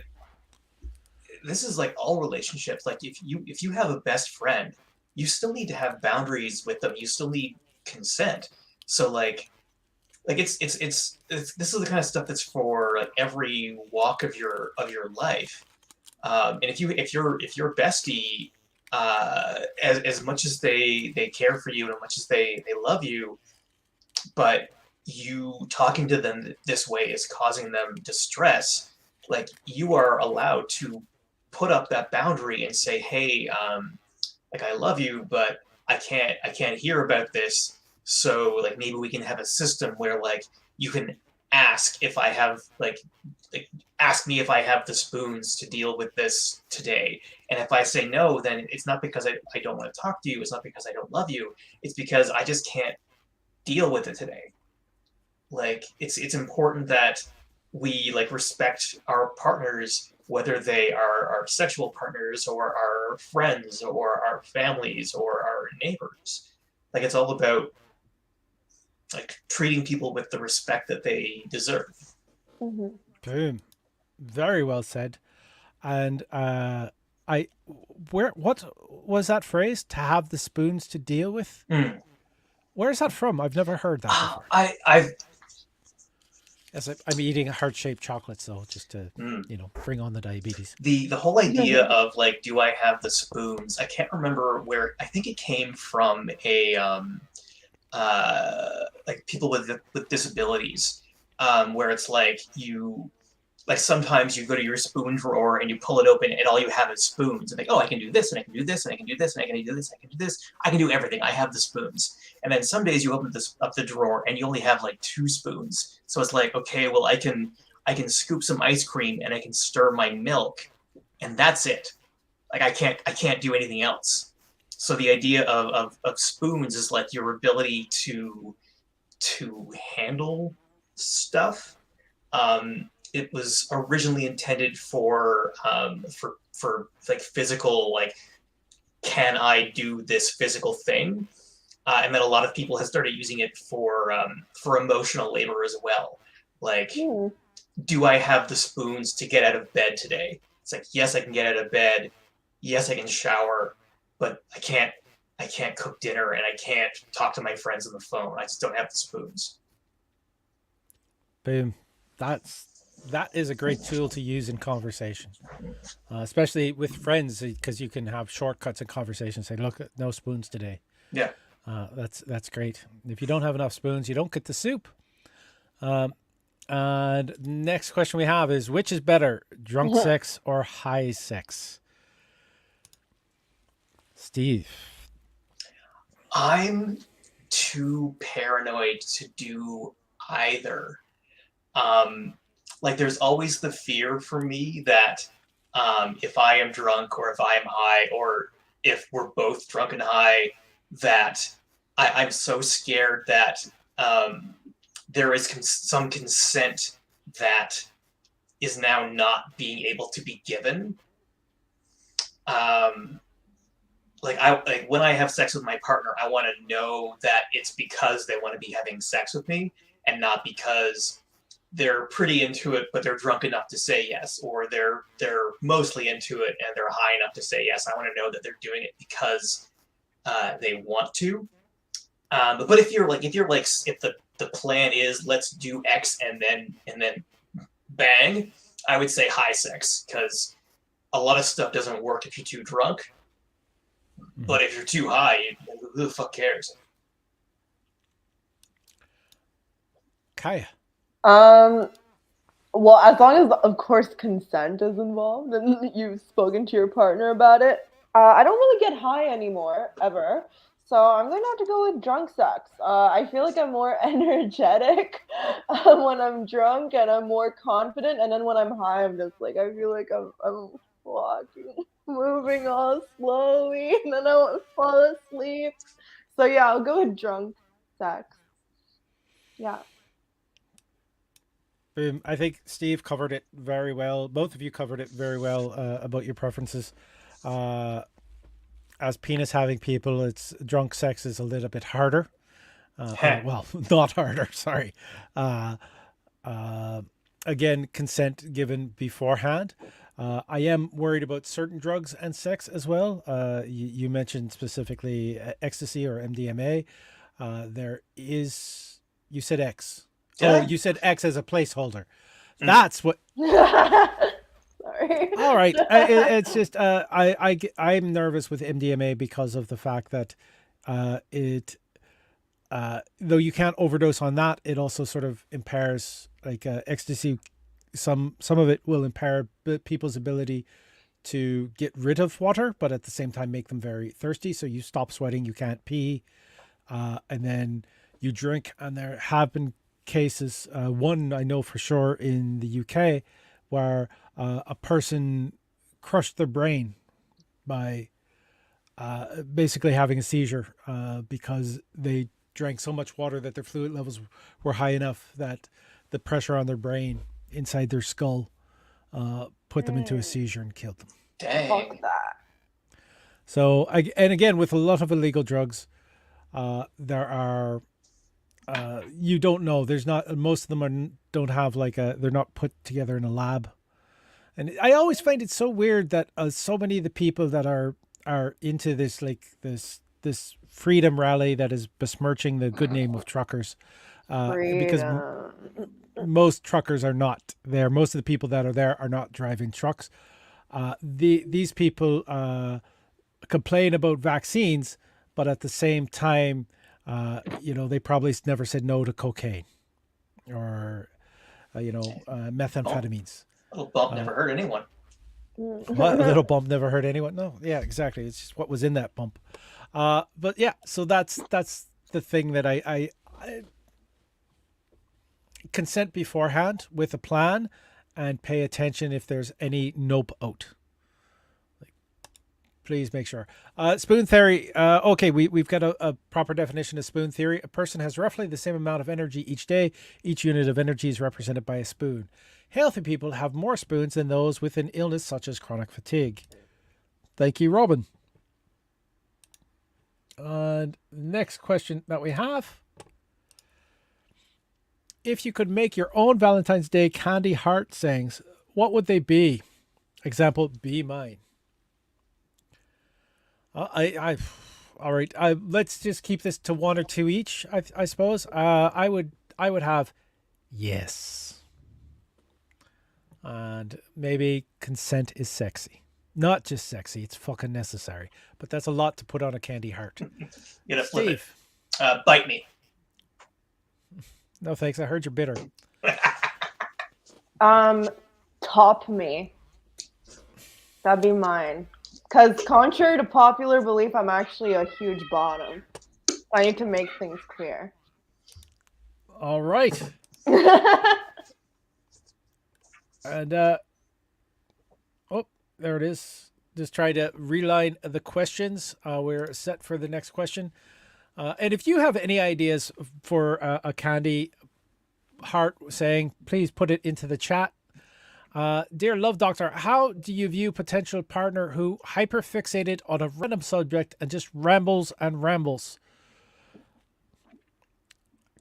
this is like all relationships. Like, if you have a best friend, you still need to have boundaries with them. You still need consent. So this is the kind of stuff that's for like every walk of your life. And if your bestie, as much as they care for you and as much as they love you, but you talking to them this way is causing them distress, like, you are allowed to put up that boundary and say, hey, like, I love you, but I can't hear about this. So, like, maybe we can have a system where, like, you can ask if I have, ask me if I have the spoons to deal with this today. And if I say no, then it's not because I don't want to talk to you. It's not because I don't love you. It's because I just can't deal with it today. Like, it's important that we, like, respect our partners, whether they are our sexual partners or our friends or our families or our neighbors. Like, it's all about, like, treating people with the respect that they deserve. Mm-hmm. Boom. Very well said. And what was that phrase? To have the spoons to deal with? Mm. Where's that from? I've never heard that before. I've As I'm eating a heart-shaped chocolate, so just to bring on the diabetes. The whole idea of, like, do I have the spoons? I can't remember where. I think it came from a like, people with disabilities, where it's like, sometimes you go to your spoon drawer and you pull it open and all you have is spoons, and like, oh, I can do this and I can do this and I can do this and I can do this and I can do this. I can do everything. I have the spoons. And then some days you open up the drawer and you only have like 2 spoons. So it's like, okay, well, I can scoop some ice cream and I can stir my milk, and that's it. Like, I can't do anything else. So the idea of spoons is like your ability to handle stuff. It was originally intended for like physical, like, can I do this physical thing? And then a lot of people have started using it for emotional labor as well. Like, do I have the spoons to get out of bed today? It's like, yes, I can get out of bed. Yes, I can shower, but I can't cook dinner and I can't talk to my friends on the phone. I just don't have the spoons. Boom. That is a great tool to use in conversation, especially with friends, because you can have shortcuts in conversation. Say, look, no spoons today. Yeah. That's great. If you don't have enough spoons, you don't get the soup. And next question we have is, which is better, drunk sex or high sex? Steve. I'm too paranoid to do either. Like, there's always the fear for me that if I am drunk or if I am high or if we're both drunk and high, that I'm so scared that there is some consent that is now not being able to be given. Like when I have sex with my partner, I want to know that it's because they want to be having sex with me and not because they're pretty into it, but they're drunk enough to say yes, or they're mostly into it and they're high enough to say yes. I want to know that they're doing it because they want to. But if the plan is let's do X and then bang, I would say high sex, because a lot of stuff doesn't work if you're too drunk. But if you're too high, who the fuck cares? Kaya. Well, as long as, of course, consent is involved and you've spoken to your partner about it. I don't really get high anymore, ever. So I'm going to have to go with drunk sex. I feel like I'm more energetic when I'm drunk and I'm more confident. And then when I'm high, I'm just like, I feel like I'm walking, moving all slowly, and then I won't fall asleep. So yeah, I'll go with drunk sex. Yeah. I think Steve covered it very well. Both of you covered it very well about your preferences. As penis having people, it's drunk sex is a little bit harder. Well, not harder. Sorry. Again, consent given beforehand. I am worried about certain drugs and sex as well. You mentioned specifically ecstasy or MDMA. There is, you said X. Oh, you said X as a placeholder. That's what. Sorry. All right. It's just I'm nervous with MDMA because of the fact that though you can't overdose on that, it also sort of impairs, like ecstasy. Some of it will impair people's ability to get rid of water, but at the same time make them very thirsty. So you stop sweating, you can't pee, and then you drink. And there have been cases, one I know for sure in the UK, where a person crushed their brain by basically having a seizure because they drank so much water that their fluid levels were high enough that the pressure on their brain inside their skull put them into a seizure and killed them. Dang. Fuck that. So, and again, with a lot of illegal drugs, there are, you don't know, there's not, most of them don't have they're not put together in a lab. And I always find it so weird that so many of the people that are into this, this freedom rally that is besmirching the good name of truckers, because most truckers are not there. Most of the people that are there are not driving trucks. These people complain about vaccines, but at the same time, they probably never said no to cocaine or, methamphetamines. Little bump never hurt anyone. What? A little bump never hurt anyone? No. Yeah, exactly. It's just what was in that bump. But yeah, so that's the thing that I consent beforehand with a plan and pay attention if there's any nope out. Please make sure. Spoon theory. Okay, we've got a proper definition of spoon theory. A person has roughly the same amount of energy each day. Each unit of energy is represented by a spoon. Healthy people have more spoons than those with an illness such as chronic fatigue. Thank you, Robin. And next question that we have. If you could make your own Valentine's Day candy heart sayings, what would they be? Example, be mine. All right. Let's just keep this to 1 or 2 each. I suppose. I would have yes, and maybe consent is sexy. Not just sexy; it's fucking necessary. But that's a lot to put on a candy heart. You gotta flip Steve, it. Bite me. no thanks. I heard you're bitter. Top me. That'd be mine. Because contrary to popular belief, I'm actually a huge bottom. I need to make things clear. All right. And oh, there it is. Just try to reline the questions. We're set for the next question. And if you have any ideas for a candy heart saying, please put it into the chat. Dear Love Doctor, how do you view potential partner who hyperfixated on a random subject and just rambles and rambles?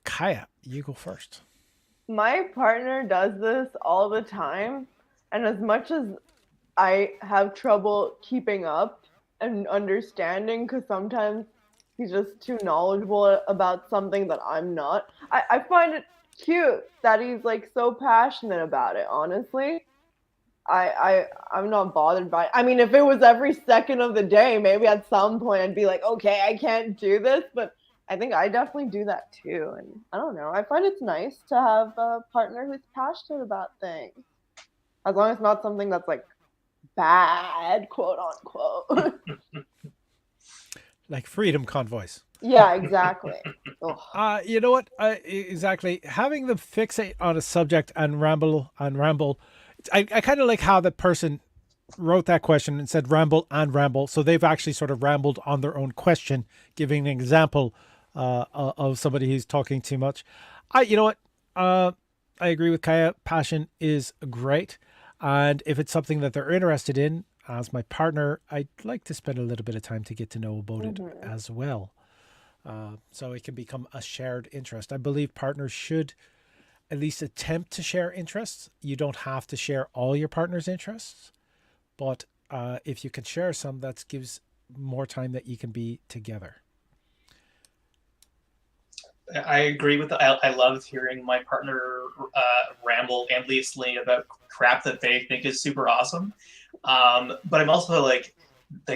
Kaya, you go first. My partner does this all the time. And as much as I have trouble keeping up and understanding, because sometimes he's just too knowledgeable about something that I'm not, I find it cute that he's like so passionate about it. Honestly, I'm not bothered by it. I mean, if it was every second of the day, maybe at some point I'd be like, okay, I can't do this. But I think I definitely do that too. And I don't know, I find it's nice to have a partner who's passionate about things, as long as it's not something that's like bad, quote unquote. Like freedom convoys. Yeah, exactly. You know what? Exactly. Having them fixate on a subject and ramble. I kind of like how the person wrote that question and said ramble and ramble. So they've actually sort of rambled on their own question, giving an example of somebody who's talking too much. You know what? I agree with Kaya. Passion is great. And if it's something that they're interested in, as my partner, I'd like to spend a little bit of time to get to know about it as well. So it can become a shared interest. I believe partners should at least attempt to share interests. You don't have to share all your partner's interests, but if you can share some, that gives more time that you can be together. I agree with that. I love hearing my partner ramble endlessly about crap that they think is super awesome. But I'm also like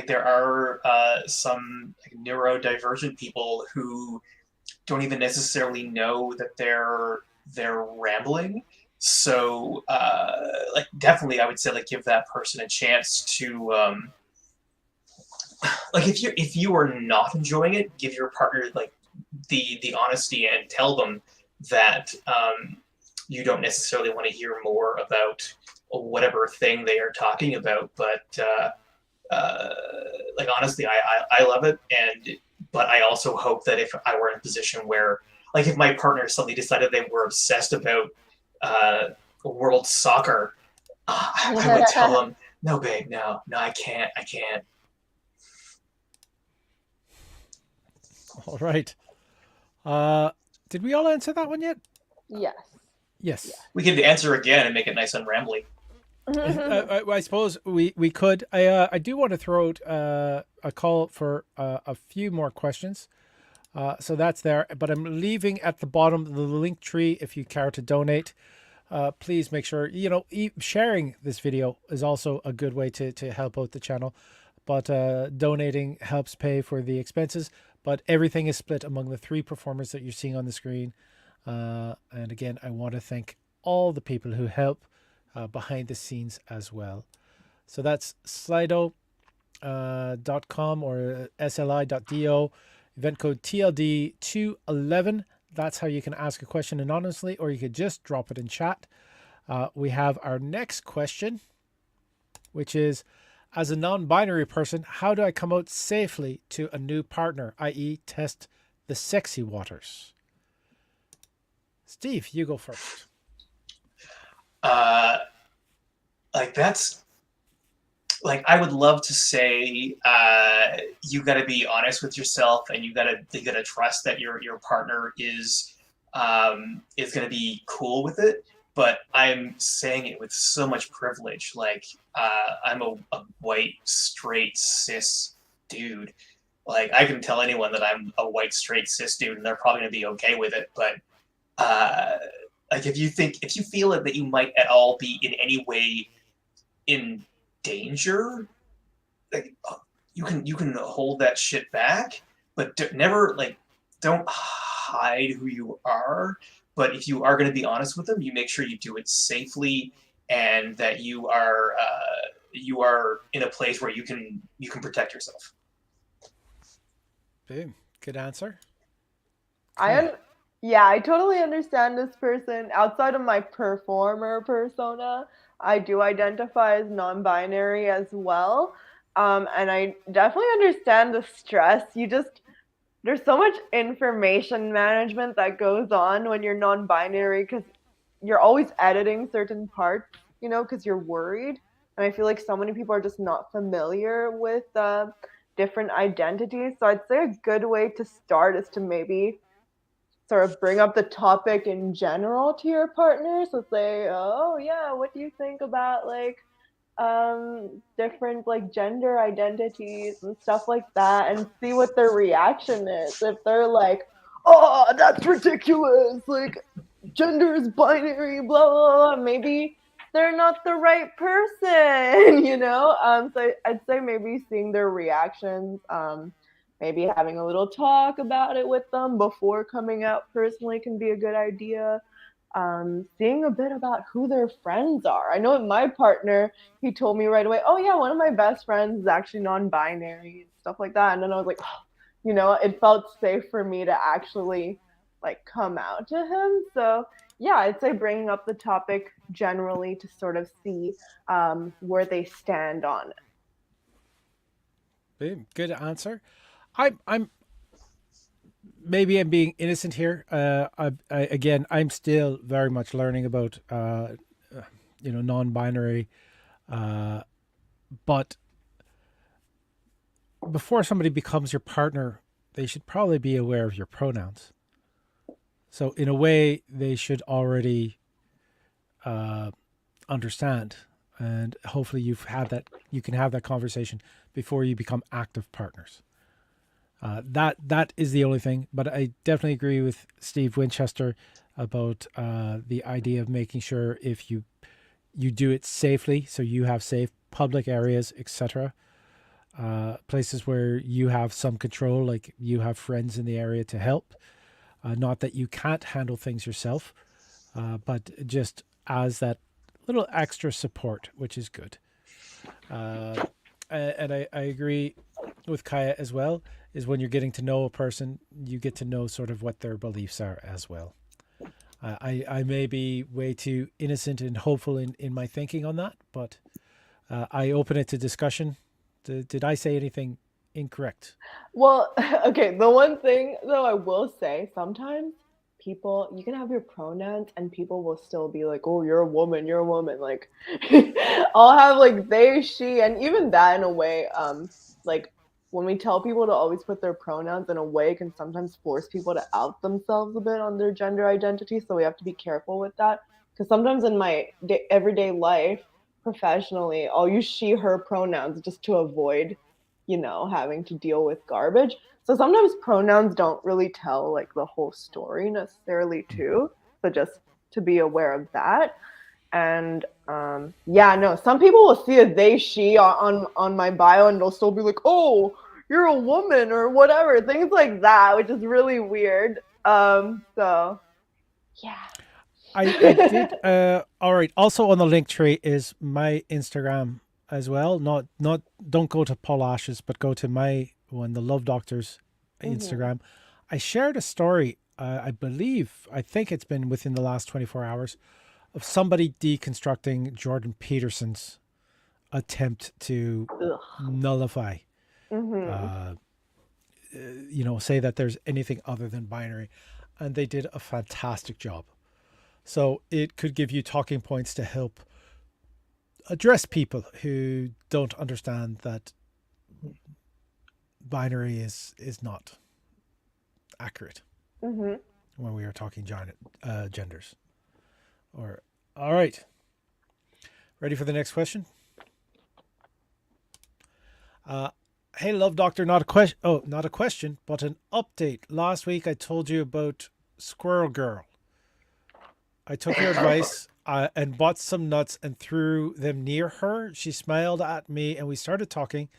there are some neurodivergent people who don't even necessarily know that they're rambling. So like definitely I would say like give that person a chance to like if you are not enjoying it, give your partner like the honesty and tell them that you don't necessarily want to hear more about whatever thing they are talking about, but like honestly I love it, but I also hope that if I were in a position where like if my partner suddenly decided they were obsessed about world soccer, I would tell them, no babe, no I can't. All right. Did we all answer that one yet? Yes. Yes. We could answer again and make it nice and rambly. I suppose we could. I do want to throw out a call for a few more questions. So that's there, but I'm leaving at the bottom the link tree if you care to donate. Please make sure, sharing this video is also a good way to help out the channel, but donating helps pay for the expenses, but everything is split among the 3 performers that you're seeing on the screen. And again, I want to thank all the people who help behind the scenes as well. So that's slido.com or sli.do, event code TLD211. That's how you can ask a question anonymously, or you could just drop it in chat. We have our next question, which is, As a non-binary person, how do I come out safely to a new partner, i.e. test the sexy waters? Steve, you go first. That's like, I would love to say you got to be honest with yourself, and you gotta trust that your partner is going to be cool with it. But I'm saying it with so much privilege. Like, I'm a white, straight, cis dude. Like, I can tell anyone that I'm a white, straight, cis dude, and they're probably going to be okay with it. But like, if you feel that you might at all be in any way in danger, like, you can hold that shit back, but never, like, don't hide who you are. But if you are going to be honest with them, you make sure you do it safely, and that you are in a place where you can protect yourself. Boom. Good answer. I totally understand this person. Outside of my performer persona, I do identify as non-binary as well. And I definitely understand the stress. There's so much information management that goes on when you're non-binary, because you're always editing certain parts, because you're worried. And I feel like so many people are just not familiar with different identities. So I'd say a good way to start is to maybe sort of bring up the topic in general to your partner. So say, oh yeah, what do you think about like different like gender identities and stuff like that, and see what their reaction is. If they're like, oh, that's ridiculous, like gender is binary, blah blah blah, maybe they're not the right person. So I'd say maybe seeing their reactions, maybe having a little talk about it with them before coming out personally can be a good idea. Seeing a bit about who their friends are. I know with my partner, he told me right away, oh yeah, one of my best friends is actually non-binary, stuff like that. And then I was like, oh, it felt safe for me to actually like come out to him. So yeah, I'd say bringing up the topic generally to sort of see where they stand on it. Boom. Good answer. I'm maybe I'm being innocent here. Again, I'm still very much learning about non-binary, but before somebody becomes your partner, they should probably be aware of your pronouns. So in a way, they should already understand, and hopefully you can have that conversation before you become active partners. That is the only thing, but I definitely agree with Steve Winchester about the idea of making sure if you do it safely, so you have safe public areas, etc. Places where you have some control, like you have friends in the area to help. Not that you can't handle things yourself, but just as that little extra support, which is good. And I agree with Kaya as well, is when you're getting to know a person, you get to know sort of what their beliefs are as well. I may be way too innocent and hopeful in my thinking on that, but I open it to discussion. Did I say anything incorrect? Well, okay, the one thing though I will say, sometimes you can have your pronouns and people will still be like, oh, you're a woman. Like, I'll have like they, she, and even that in a way, like when we tell people to always put their pronouns, in a way can sometimes force people to out themselves a bit on their gender identity. So we have to be careful with that. Because sometimes in my everyday life, professionally, I'll use she, her pronouns just to avoid, having to deal with garbage. So sometimes pronouns don't really tell like the whole story necessarily too. So just to be aware of that. And some people will see a they, she on my bio, and they'll still be like, oh, you're a woman or whatever, things like that, which is really weird. So yeah. I did. All right. Also on the link tree is my Instagram as well. Not don't go to Paul Ash's, but go to my one, the Love Doctors Instagram. I shared a story. I think it's been within the last 24 hours, of somebody deconstructing Jordan Peterson's attempt to Ugh. nullify, Mm-hmm. say that there's anything other than binary. And they did a fantastic job. So it could give you talking points to help address people who don't understand that binary is not accurate Mm-hmm. when we are talking genders. All right. Ready for the next question? Hey, Love Doctor, not a question. Oh, not a question, but an update. Last week I told you about Squirrel Girl. I took your advice and bought some nuts and threw them near her. She smiled at me and we started talking.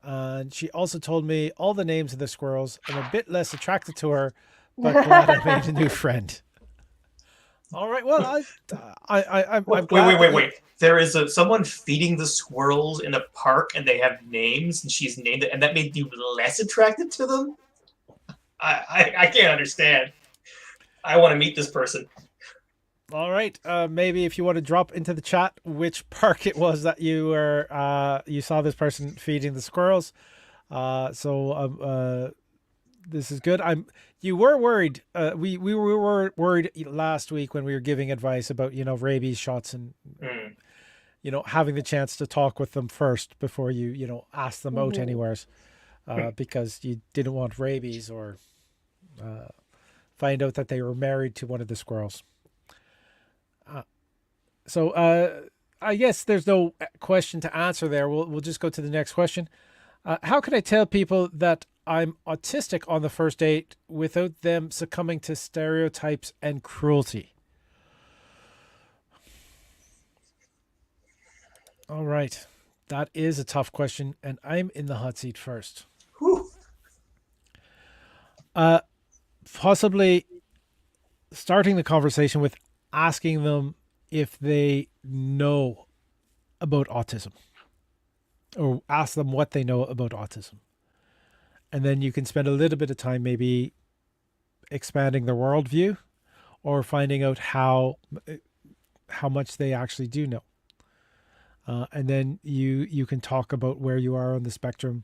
And she also told me all the names of the squirrels. I'm a bit less attracted to her, but glad I made a new friend. All right. Well, I'm glad. Wait. There is someone feeding the squirrels in a park, and they have names, and she's named it, and that made you less attracted to them. I can't understand. I want to meet this person. All right. Maybe if you want to drop into the chat which park it was that you were you saw this person feeding the squirrels. This is good. You were worried. We were worried last week when we were giving advice about rabies shots and having the chance to talk with them first before you ask them out anywheres, because you didn't want rabies or find out that they were married to one of the squirrels. So I guess there's no question to answer there. We'll just go to the next question. How can I tell people that I'm autistic on the first date without them succumbing to stereotypes and cruelty? All right. That is a tough question, and I'm in the hot seat first. Whew. Possibly starting the conversation with asking them if they know about autism, or ask them what they know about autism. And then you can spend a little bit of time maybe expanding their worldview or finding out how much they actually do know. And then you can talk about where you are on the spectrum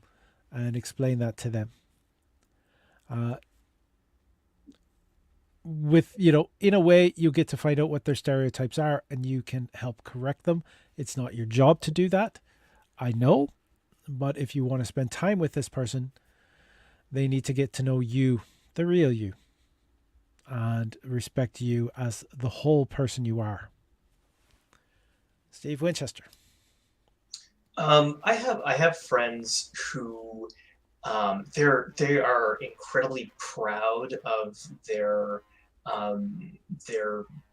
and explain that to them. In a way, you get to find out what their stereotypes are and you can help correct them. It's not your job to do that, I know. But if you want to spend time with this person, they need to get to know you, the real you, and respect you as the whole person you are. Steve Winchester. I have friends who they are incredibly proud of their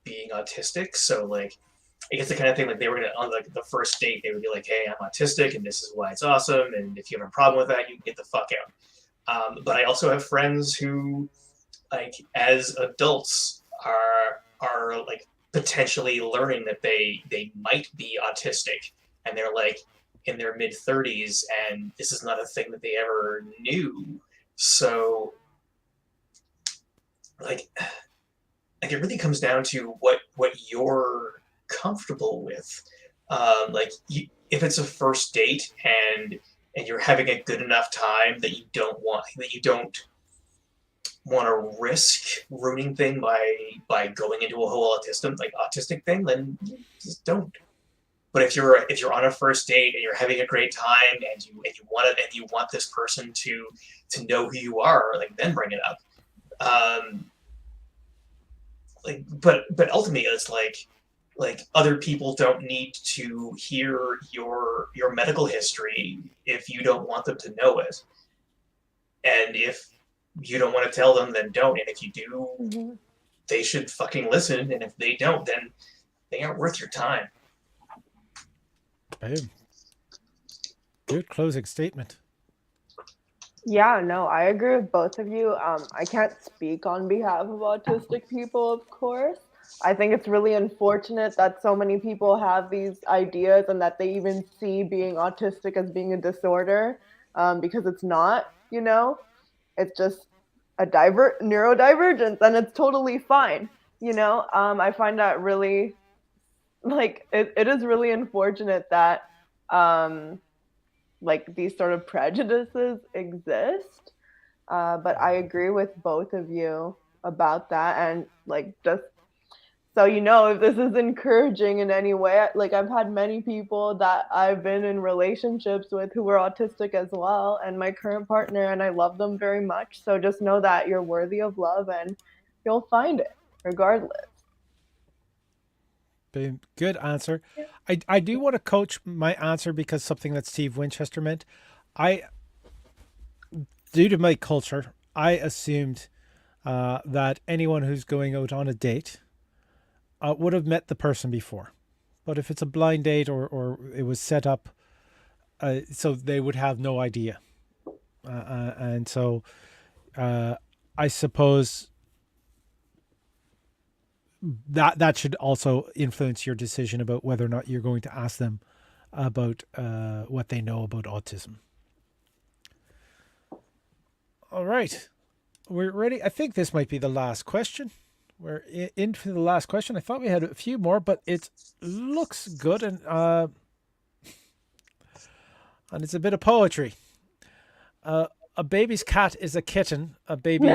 being autistic. So like, I guess the kind of thing like they were gonna on like the first date they would be like, hey, I'm autistic and this is why it's awesome, and if you have a problem with that, you can get the fuck out. But I also have friends who, like, as adults are like potentially learning that they might be autistic, and they're like in their mid-30s, and this is not a thing that they ever knew. So like it really comes down to what you're comfortable with. If it's a first date and you're having a good enough time that you don't want to risk ruining thing by going into a whole autistic thing, then just don't. But if you're on a first date and you're having a great time and you want this person to know who you are, like, then bring it up. But ultimately it's like other people don't need to hear your medical history if you don't want them to know it. And if you don't want to tell them, then don't. And if you do, they should fucking listen. And if they don't, then they aren't worth your time. Boom. Good closing statement. Yeah, no, I agree with both of you. I can't speak on behalf of autistic people, of course. I think it's really unfortunate that so many people have these ideas and that they even see being autistic as being a disorder, because it's not, it's just a neurodivergence, and it's totally fine. I find that really, it is really unfortunate that like these sort of prejudices exist. But I agree with both of you about that. And like, just so you know, if this is encouraging in any way, like I've had many people that I've been in relationships with who were autistic as well, and my current partner, and I love them very much. So just know that you're worthy of love and you'll find it regardless. Boom. Good answer. I do want to coach my answer because something that Steve Winchester meant. I, due to my culture, I assumed that anyone who's going out on a date would have met the person before. But if it's a blind date or it was set up, so they would have no idea. And so I suppose that should also influence your decision about whether or not you're going to ask them about what they know about autism. All right. We're ready. I think this might be the last question. We're into the last question. I thought we had a few more, but it looks good, and it's a bit of poetry. A baby's cat is a kitten. A baby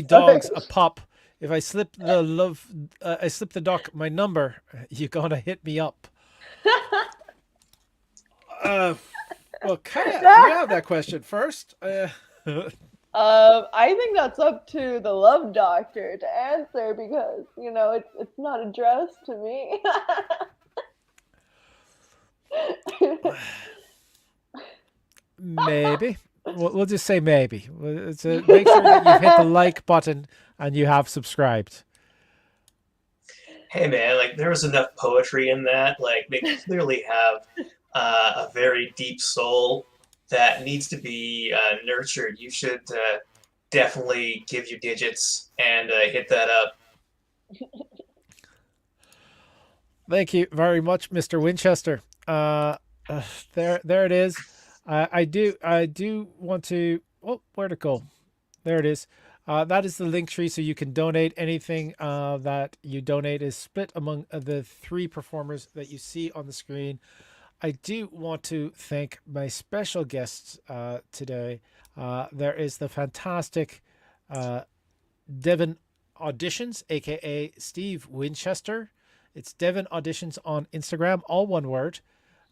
dog's a pup. If I slip the doc my number, you're gonna hit me up. Well, Kaya, you have that question first. I think that's up to the love doctor to answer because, you know, it's not addressed to me. Maybe. We'll just say maybe. Make sure that you hit the like button and you have subscribed. Hey man, like there was enough poetry in that. Like they clearly have a very deep soul that needs to be nurtured. You should definitely give your digits and hit that up. Thank you very much, Mr. Winchester. There it is. I do want to. Oh, where'd it go? There it is. That is the link tree, so you can donate. Anything that you donate is split among the 3 performers that you see on the screen. I do want to thank my special guests today. There is the fantastic Devon Auditions, aka Steve Winchester. It's Devon Auditions on Instagram, all one word.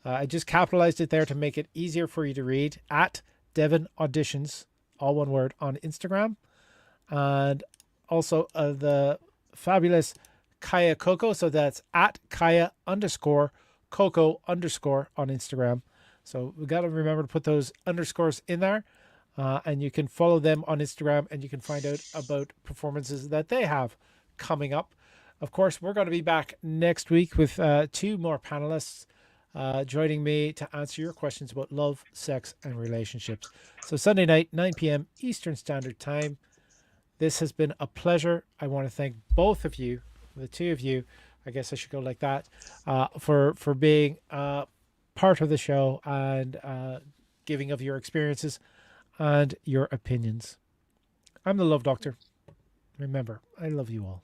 I just capitalized it there to make it easier for you to read. At Devon Auditions, all one word, on Instagram. And also the fabulous Kaya Koko. So that's at Kaya_Koko_ on Instagram. So we got to remember to put those underscores in there. And you can follow them on Instagram and you can find out about performances that they have coming up. Of course, we're going to be back next week with 2 more panelists joining me to answer your questions about love, sex, and relationships. So Sunday night, 9 p.m. Eastern Standard Time. This has been a pleasure. I want to thank both of you, the 2 of you, I guess I should go like that, for being part of the show and giving of your experiences and your opinions. I'm the Love Doctor. Remember, I love you all.